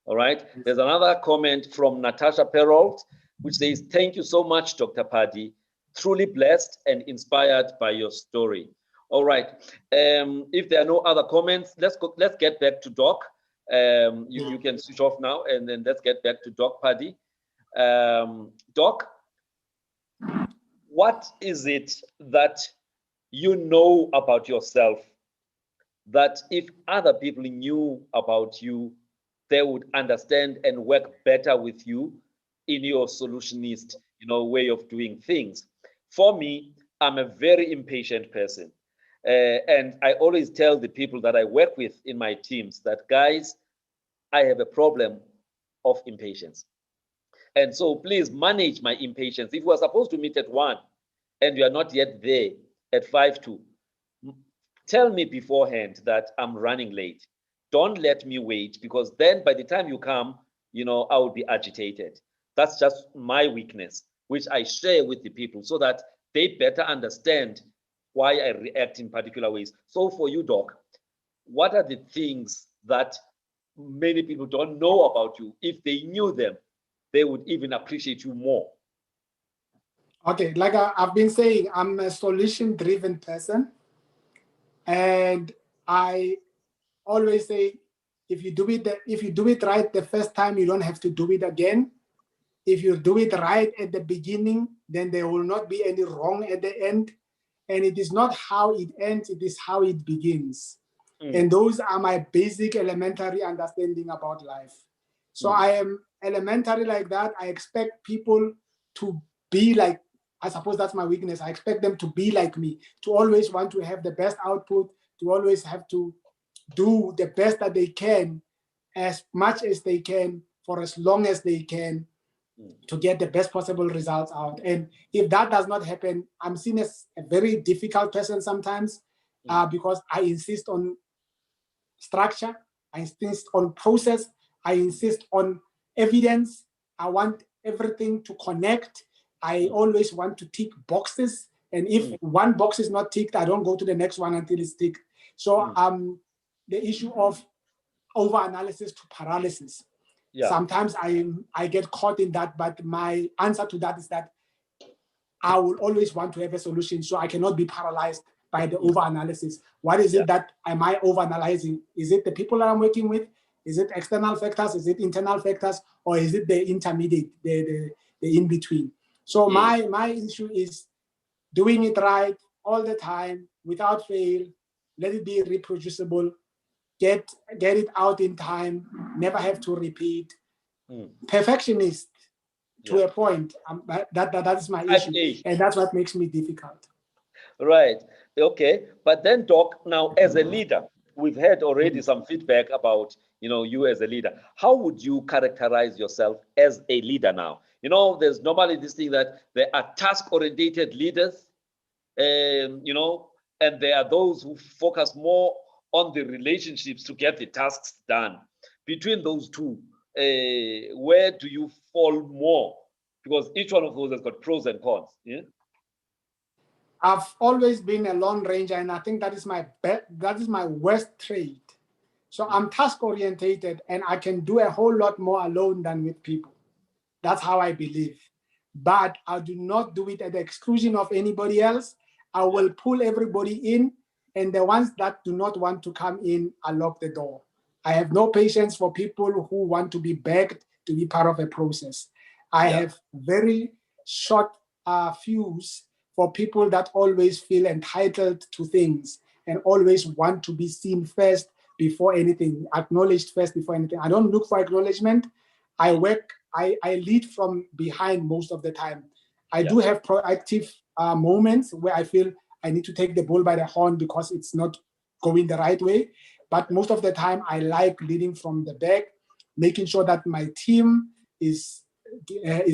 All right, there's another comment from Natasha Perolt, which says, thank you so much, Dr. Padi. Truly blessed and inspired by your story. All right, if there are no other comments, let's get back to Doc. You can switch off now, and then let's get back to Doc Padi. Doc, what is it that you know about yourself that if other people knew about you, they would understand and work better with you in your solutionist, way of doing things? For me, I'm a very impatient person. And I always tell the people that I work with in my teams that, guys, I have a problem of impatience. And so please manage my impatience. If we're supposed to meet at 1 and you are not yet there at 5:02, tell me beforehand that I'm running late. Don't let me wait, because then by the time you come, I will be agitated. That's just my weakness, which I share with the people so that they better understand why I react in particular ways. So for you, Doc, what are the things that many people don't know about you? If they knew them, they would even appreciate you more. Okay, like I've been saying, I'm a solution-driven person. And I always say, if you do it right the first time, you don't have to do it again. If you do it right at the beginning, then there will not be any wrong at the end. And it is not how it ends, it is how it begins. And those are my basic elementary understanding about life. So I am elementary like that. I expect people to be like, I suppose that's my weakness. I expect them to be like me, to always want to have the best output, to always have to do the best that they can, as much as they can, for as long as they can, to get the best possible results out. And if that does not happen, I'm seen as a very difficult person sometimes, because I insist on structure, I insist on process, I insist on evidence. I want everything to connect. I always want to tick boxes. And if one box is not ticked, I don't go to the next one until it's ticked. So the issue of over-analysis to paralysis. Yeah. Sometimes I get caught in that, but my answer to that is that I will always want to have a solution, so I cannot be paralyzed by the over-analysis. What is it that am I over-analyzing? Is it the people that I'm working with? Is it external factors? Is it internal factors? Or is it the intermediate, the in-between? So my issue is doing it right all the time, without fail, let it be reproducible, get it out in time, never have to repeat. Perfectionist to a point. That is my issue, and that's what makes me difficult. Right. Okay. But then, Doc, now as a leader, we've had already some feedback about you as a leader. How would you characterize yourself as a leader now? There's normally this thing that there are task-oriented leaders, and there are those who focus more on the relationships to get the tasks done. Between those two, where do you fall more? Because each one of those has got pros and cons. Yeah. I've always been a lone ranger, and I think that is my worst trait. So I'm task orientated, and I can do a whole lot more alone than with people. That's how I believe. but I do not do it at the exclusion of anybody else. I will pull everybody in, and the ones that do not want to come in, I lock the door. I have no patience for people who want to be begged to be part of a process. I have very short fuse for people that always feel entitled to things and always want to be seen first before anything, acknowledged first before anything. I don't look for acknowledgement. I lead from behind most of the time. I do have proactive moments where I feel I need to take the bull by the horn because it's not going the right way. But most of the time, I like leading from the back, making sure that my team is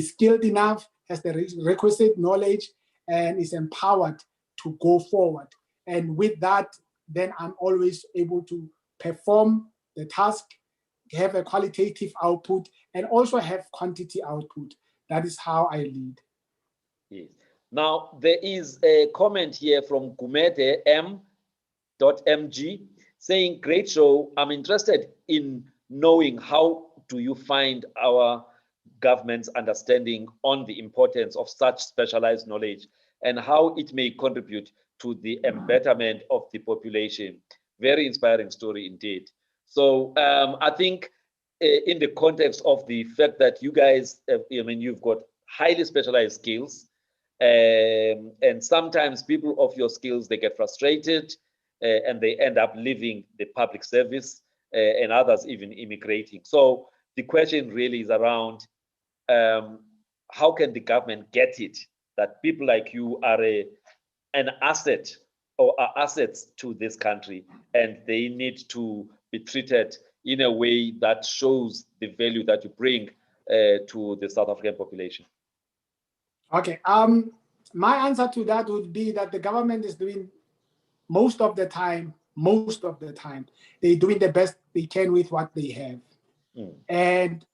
skilled enough, has the requisite knowledge, and is empowered to go forward. And with that, then I'm always able to perform the task, have a qualitative output, and also have quantity output. That is how I lead. Yes. Now, there is a comment here from Gumete M.MG saying, great show. I'm interested in knowing how do you find our government's understanding on the importance of such specialized knowledge and how it may contribute to the betterment of the population. Very inspiring story indeed. So I think in the context of the fact that you guys, you've got highly specialized skills, and sometimes people of your skills, they get frustrated and they end up leaving the public service and others even immigrating. So the question really is around how can the government get it that people like you are an asset or are assets to this country, and they need to be treated in a way that shows the value that you bring to the South African population? Okay. My answer to that would be that the government is doing most of the time, they're doing the best they can with what they have. And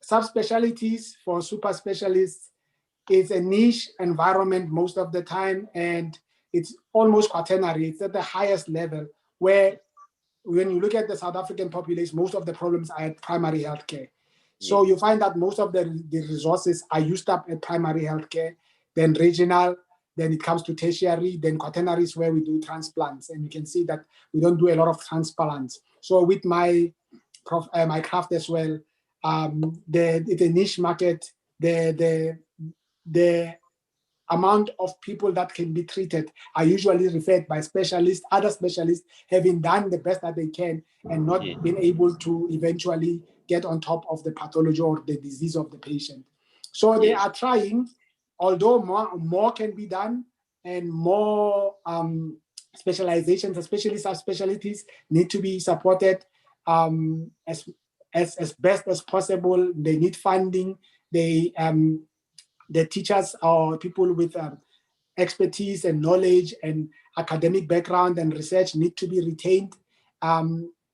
subspecialties for super specialists is a niche environment most of the time, and it's almost quaternary. It's at the highest level where when you look at the South African population, most of the problems are at primary healthcare. So you find that most of the resources are used up at primary healthcare, then regional, then it comes to tertiary, then quaternary is where we do transplants. And you can see that we don't do a lot of transplants. So with my craft as well, it's a niche market. The amount of people that can be treated are usually referred by specialists, other specialists having done the best that they can and not been able to eventually get on top of the pathology or the disease of the patient. So they are trying, although more can be done and more specializations, especially subspecialties, need to be supported as best as possible. They need funding. The teachers or people with expertise and knowledge and academic background and research need to be retained.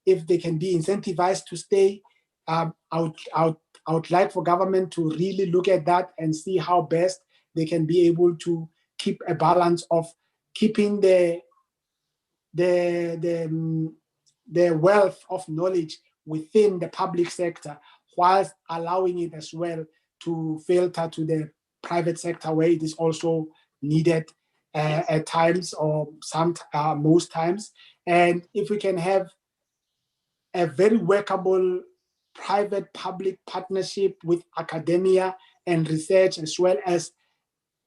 If they can be incentivized to stay, I would like for government to really look at that and see how best they can be able to keep a balance of keeping the wealth of knowledge within the public sector, whilst allowing it as well to filter to the private sector where it is also needed at times or most times. And if we can have a very workable private-public partnership with academia and research, as well as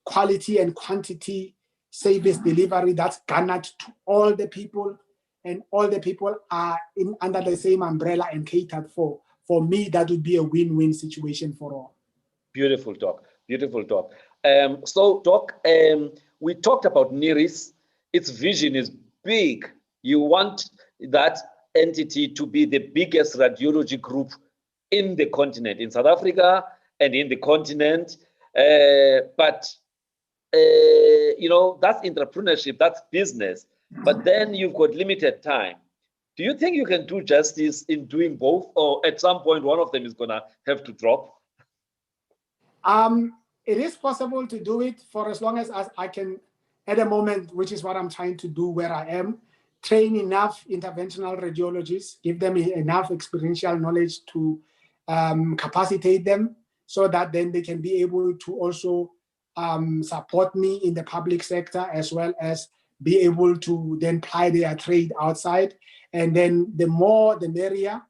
quality and quantity service delivery that's garnered to all the people, and all the people are under the same umbrella and catered for me, that would be a win-win situation for all. Beautiful talk. Beautiful talk. So, Doc, we talked about NIRIS. Its vision is big. You want that entity to be the biggest radiology group in the continent, in South Africa and in the continent. But that's entrepreneurship, that's business. But then you've got limited time. Do you think you can do justice in doing both, or at some point one of them is going to have to drop? It is possible to do it for as long as I can, at the moment, which is what I'm trying to do where I am, train enough interventional radiologists, give them enough experiential knowledge to capacitate them, so that then they can be able to also support me in the public sector, as well as be able to then ply their trade outside. And then the more, the merrier.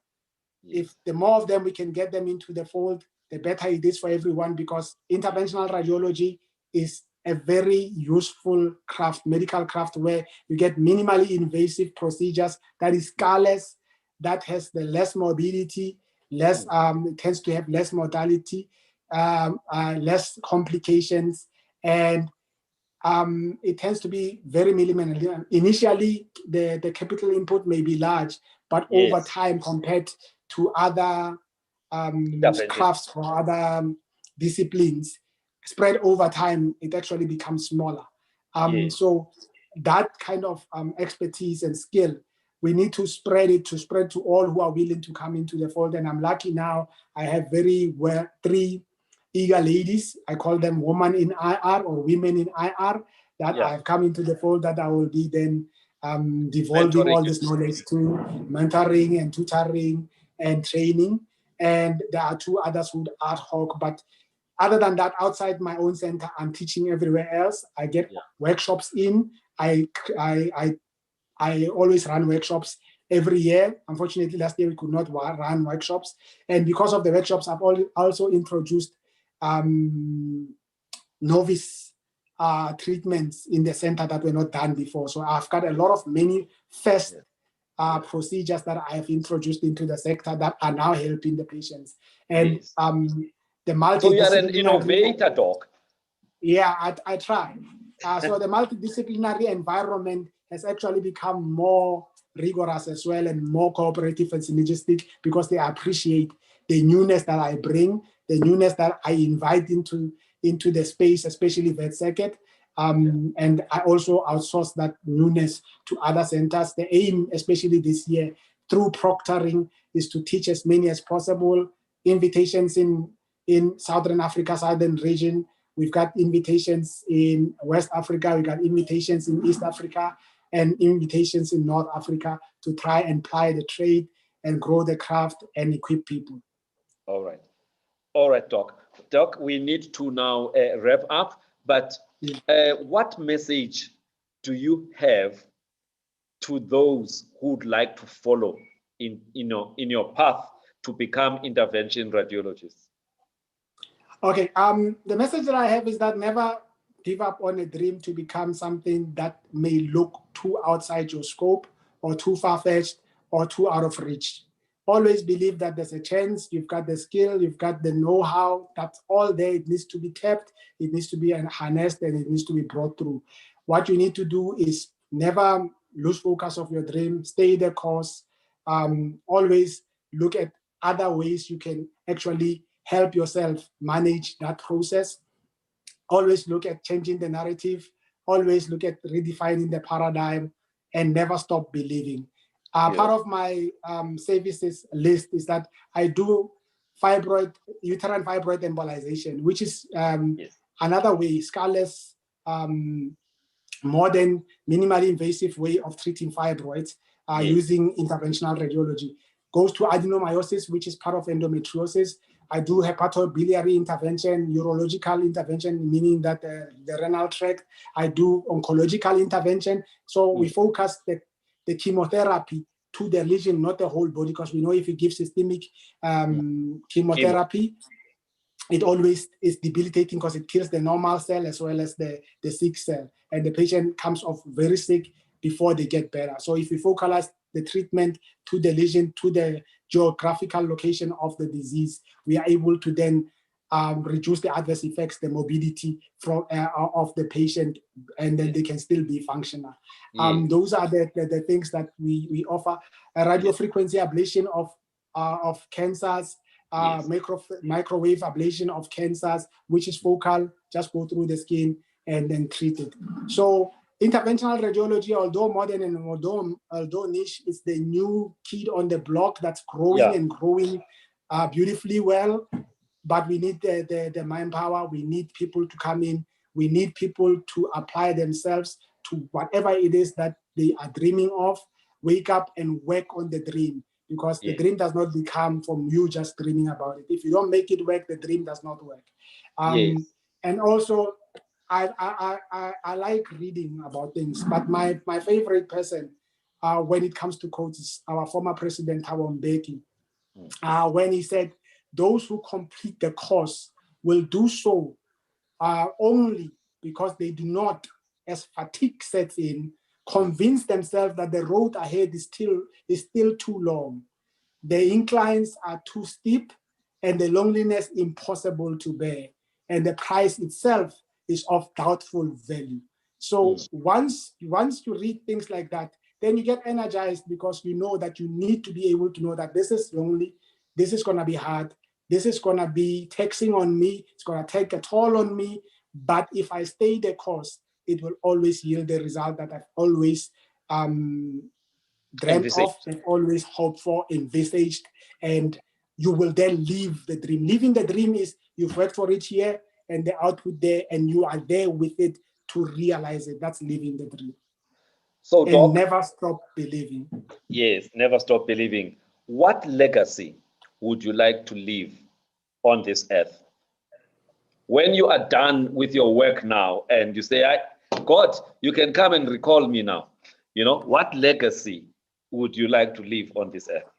If the more of them we can get them into the fold, the better it is for everyone, because interventional radiology is a very useful craft, medical craft, where you get minimally invasive procedures that is scarless, that has the less morbidity, less, it tends to have less mortality, less complications, and it tends to be very minimal. Initially, the capital input may be large, but over time, compared to other crafts or other disciplines, spread over time, it actually becomes smaller. So that kind of expertise and skill, we need to spread to all who are willing to come into the fold. And I'm lucky now, I have three eager ladies, I call them women in IR or women in IR, that have come into the fold, that I will be then devolving all this knowledge to, mentoring and tutoring and training. And there are two others who are ad hoc, but other than that, outside my own center, I'm teaching everywhere else. I get workshops in. I always run workshops every year. Unfortunately, last year we could not run workshops. And because of the workshops, I've also introduced novice treatments in the center that were not done before. So I've got a lot of many first procedures that I have introduced into the sector that are now helping the patients. And the multidisciplinary— So you are an innovator, Doc. Yeah, I try. So the multidisciplinary environment has actually become more rigorous as well, and more cooperative and synergistic, because they appreciate the newness that I bring, the newness that I invite into the space, especially VetSecond. And I also outsource that newness to other centers. The aim, especially this year, through proctoring, is to teach as many as possible. Invitations in Southern Africa, Southern region. We've got invitations in West Africa. We've got invitations in East Africa, and invitations in North Africa, to try and ply the trade and grow the craft and equip people. All right, Doc. Doc, we need to now wrap up, but what message do you have to those who'd like to follow in your path to become intervention radiologists? Okay, the message that I have is that never give up on a dream to become something that may look too outside your scope, or too far-fetched, or too out of reach. Always believe that there's a chance, you've got the skill, you've got the know-how, that's all there. It needs to be tapped, it needs to be harnessed, and it needs to be brought through. What you need to do is never lose focus of your dream, stay the course, always look at other ways you can actually help yourself manage that process. Always look at changing the narrative, always look at redefining the paradigm, and never stop believing. Part of my services list is that I do uterine fibroid embolization, which is another way, scarless, modern, minimally invasive way of treating fibroids using interventional radiology. Goes to adenomyosis, which is part of endometriosis. I do hepatobiliary intervention, urological intervention, meaning that the renal tract. I do oncological intervention. So we focus the chemotherapy to the lesion, not the whole body, because we know if you give systemic chemotherapy, it always is debilitating, because it kills the normal cell as well as the sick cell. And the patient comes off very sick before they get better. So if we focalize the treatment to the lesion, to the geographical location of the disease, we are able to then reduce the adverse effects, the morbidity of the patient, and then they can still be functional. Those are the things that we offer. A radiofrequency ablation of cancers, microwave ablation of cancers, which is focal, just go through the skin and then treat it. So interventional radiology, although modern and although niche, is the new kid on the block that's growing and growing beautifully well. But we need the manpower. We need people to come in. We need people to apply themselves to whatever it is that they are dreaming of. Wake up and work on the dream. because the Yes. dream does not become from you just dreaming about it. If you don't make it work, the dream does not work. Yes. And also, I like reading about things, but my favorite person when it comes to quotes is our former president, Thabo Mbeki, when he said, those who complete the course will do so only because they do not, as fatigue sets in, convince themselves that the road ahead is still too long. The inclines are too steep and the loneliness impossible to bear. And the price itself is of doubtful value. So once you read things like that, then you get energized because you know that you need to be able to know that this is lonely, this is going to be hard, this is going to be taxing on me, it's going to take a toll on me. But if I stay the course, it will always yield the result that I've always dreamt of and always hoped for, envisaged, and you will then live the dream. Living the dream is you've worked for it here and the output there, and you are there with it to realize it. That's living the dream. So, and Doc, never stop believing. Yes, never stop believing. What legacy would you like to leave on this earth? When you are done with your work now and you say, God, you can come and recall me now. You know, what legacy would you like to leave on this earth?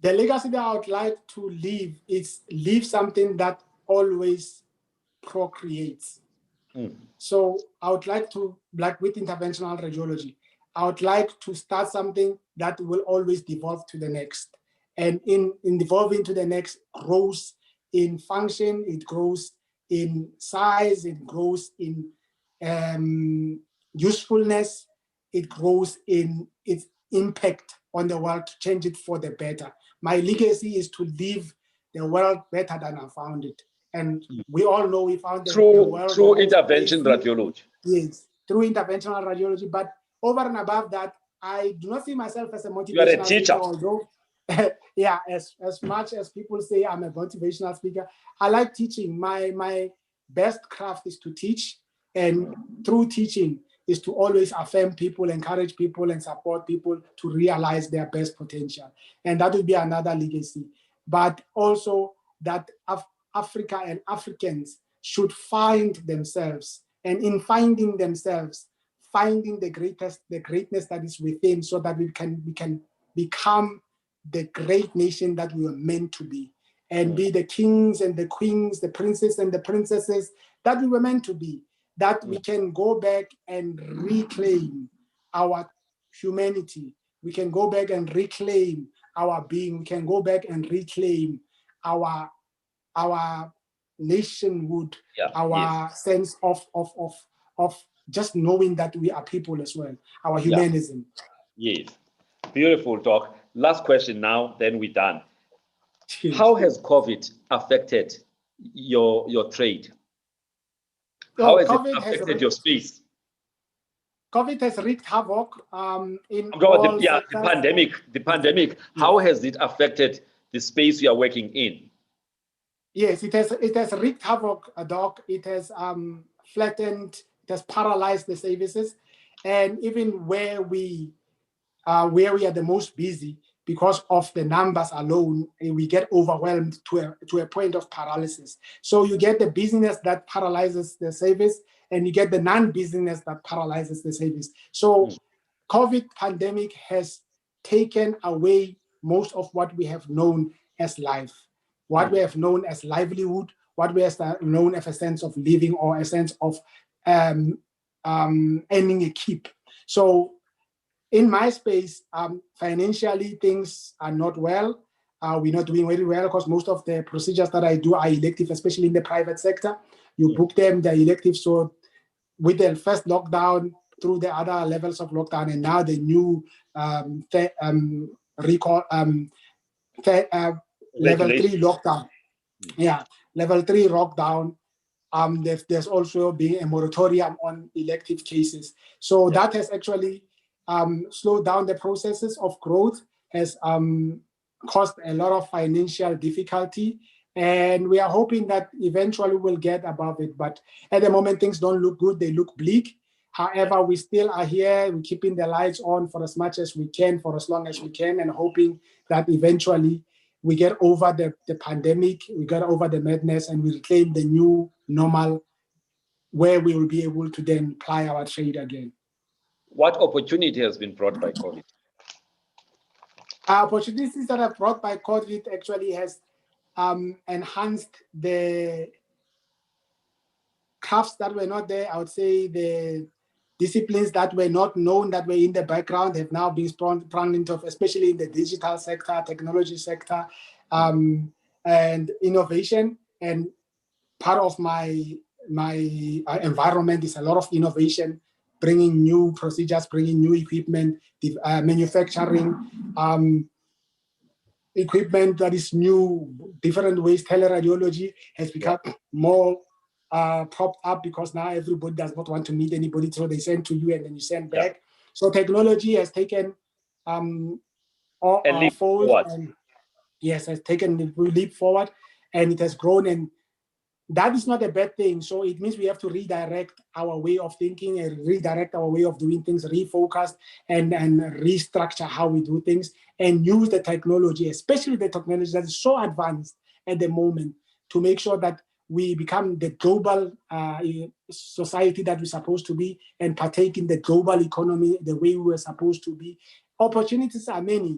The legacy that I would like to leave is leave something that always procreates. So I would like to, like with interventional radiology, I would like to start something that will always devolve to the next. And in devolving to the next, grows in function, it grows in size, it grows in usefulness, it grows in its impact on the world to change it for the better. My legacy is to leave the world better than I found it. And we all know we found the world through intervention radiology. Yes, through interventional radiology. But over and above that, I do not see myself as a motivational You are a teacher. speaker, although, yeah, as much as people say I'm a motivational speaker, I like teaching. My best craft is to teach, and through teaching is to always affirm people, encourage people, and support people to realize their best potential. And that will be another legacy. But also that Africa and Africans should find themselves, and in finding themselves, finding the greatness that is within, so that we can become the great nation that we were meant to be, and be the kings and the queens, the princes and the princesses that we were meant to be, that we can go back and reclaim our humanity. We can go back and reclaim our being. We can go back and reclaim our nationhood, our sense of just knowing that we are people as well, our humanism. Yes, beautiful talk. Last question now, then we're done. How has COVID affected your trade? How has it affected your space? COVID has wreaked havoc in the pandemic. How has it affected the space you are working in? Yes, it has wreaked havoc, Doc. It has flattened, it has paralyzed the services, and even where we are the most busy, because of the numbers alone, we get overwhelmed to a point of paralysis. So you get the business that paralyzes the service, and you get the non-business that paralyzes the service. So COVID pandemic has taken away most of what we have known as life, what we have known as livelihood, what we have known as a sense of living, or a sense of earning a keep. So in my space, financially, things are not well. We're not doing very well because most of the procedures that I do are elective, especially in the private sector. You book them, they're elective. So with the first lockdown, through the other levels of lockdown, and now the new level 3 lockdown. Yeah, level 3 lockdown. There's also been a moratorium on elective cases. So that has actually slowed down the processes of growth, has caused a lot of financial difficulty. And we are hoping that eventually we'll get above it. But at the moment, things don't look good. They look bleak. However, we still are here. We're keeping the lights on for as much as we can, for as long as we can, and hoping that eventually we get over the pandemic, we get over the madness, and we reclaim the new normal where we will be able to then ply our trade again. What opportunity has been brought by COVID? Opportunities that are brought by COVID actually has enhanced the crafts that were not there. I would say the disciplines that were not known, that were in the background, have now been sprung into, especially in the digital sector, technology sector, and innovation. And part of my environment is a lot of innovation, bringing new procedures, bringing new equipment, manufacturing equipment that is new, different ways. Teleradiology has become more propped up because now everybody does not want to meet anybody, so they send to you and then you send back. So technology has taken a leap forward, and yes, has taken a leap forward, and it has grown, and that is not a bad thing. So it means we have to redirect our way of thinking and redirect our way of doing things, refocus and restructure how we do things, and use the technology, especially the technology that is so advanced at the moment, to make sure that we become the global society that we're supposed to be and partake in the global economy the way we were supposed to be. Opportunities are many.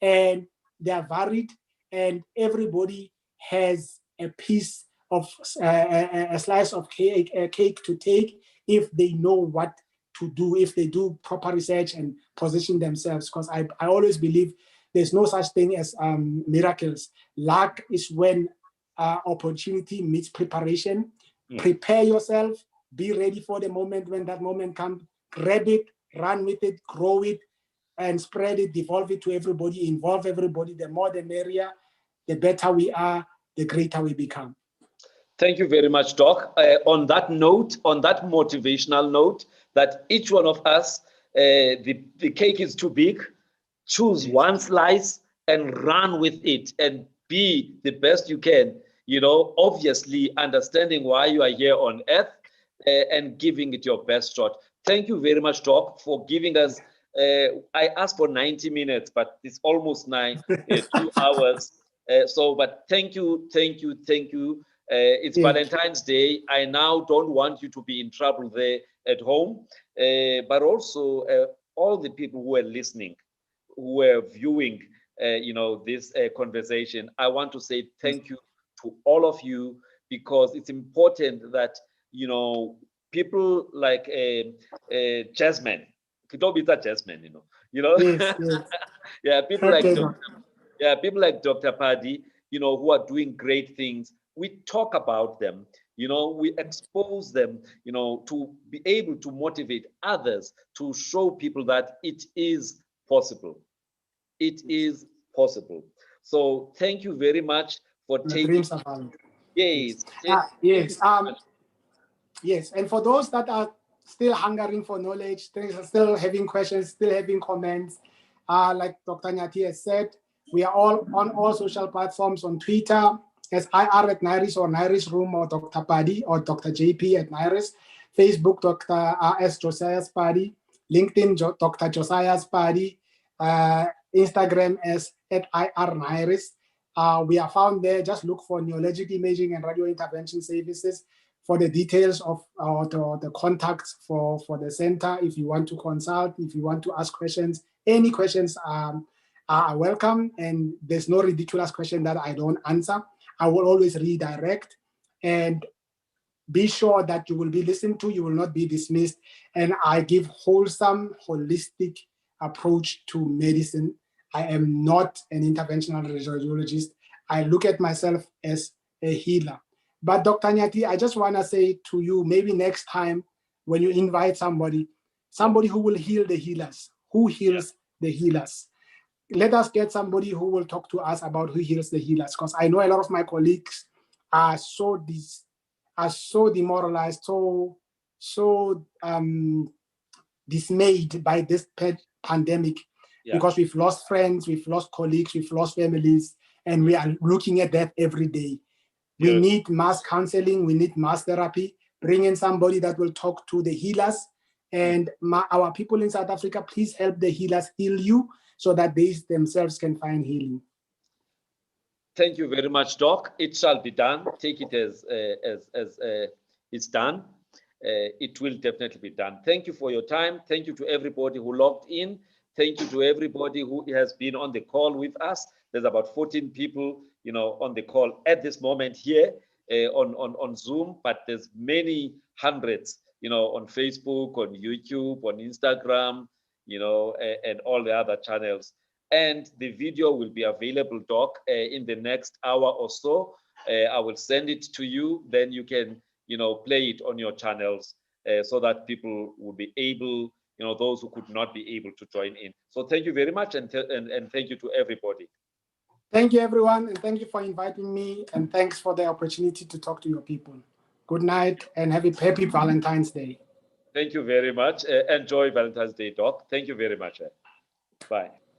And they are varied, and everybody has a piece of a slice of cake to take if they know what to do, if they do proper research and position themselves. Because I always believe there's no such thing as miracles. Luck is when opportunity meets preparation. Prepare yourself, be ready for the moment. When that moment comes, grab it, run with it, grow it, and spread it, devolve it to everybody, involve everybody. The more the merrier, the better we are, the greater we become. Thank you very much, Doc. On that note, on that motivational note, that each one of us, the cake is too big, choose one slice and run with it and be the best you can, you know, obviously understanding why you are here on earth and giving it your best shot. Thank you very much, Doc, for giving us, I asked for 90 minutes, but it's almost 2 hours. But thank you. It's Valentine's Day. I now don't want you to be in trouble there at home, but also all the people who are listening, who are viewing, this conversation. I want to say thank you to all of you, because it's important that, people like Jasmine, Jasmine, Yes. yeah, people like Dr. Padi, who are doing great things. We talk about them, we expose them, to be able to motivate others, to show people that it is possible. It is possible. So thank you very much for taking. Yes. Yes. And for those that are still hungering for knowledge, still having questions, still having comments, like Dr. Nyati has said, we are all on all social platforms, on Twitter as IR at Nairis or Nairis Room, or Dr. Padi or Dr. JP at Nairis, Facebook Dr. RS Josias Padi, LinkedIn Dr. Josias Padi, Instagram as at IR Nairis. We are found there. Just look for neurologic imaging and radio intervention services for the details of the contacts for the center. If you want to consult, if you want to ask questions, any questions are welcome, and there's no ridiculous question that I don't answer. I will always redirect, and be sure that you will be listened to, you will not be dismissed. And I give wholesome, holistic approach to medicine. I am not an interventional radiologist. I look at myself as a healer. But Dr. Nyati, I just want to say to you, maybe next time when you invite somebody who will heal the healers, who heals the healers. Let us get somebody who will talk to us about who heals the healers, because I know a lot of my colleagues are so demoralized, so dismayed by this pandemic, because we've lost friends, we've lost colleagues, we've lost families, and we are looking at that every day. We need mass counseling, we need mass therapy, bring in somebody that will talk to the healers. And our people in South Africa, please help the healers heal you so that they themselves can find healing. Thank you very much, Doc. It shall be done. Take it as it's done. It will definitely be done. Thank you for your time. Thank you to everybody who logged in. Thank you to everybody who has been on the call with us. There's about 14 people, on the call at this moment here on Zoom, but there's many hundreds, on Facebook, on YouTube, on Instagram, and all the other channels. And the video will be available, Doc, in the next hour or so. I will send it to you. Then you can, play it on your channels so that people will be able, those who could not be able to join in. So thank you very much, and thank you to everybody. Thank you, everyone, and thank you for inviting me, and thanks for the opportunity to talk to your people. Good night, and happy Valentine's Day. Thank you very much. Enjoy Valentine's Day, Doc. Thank you very much. Bye.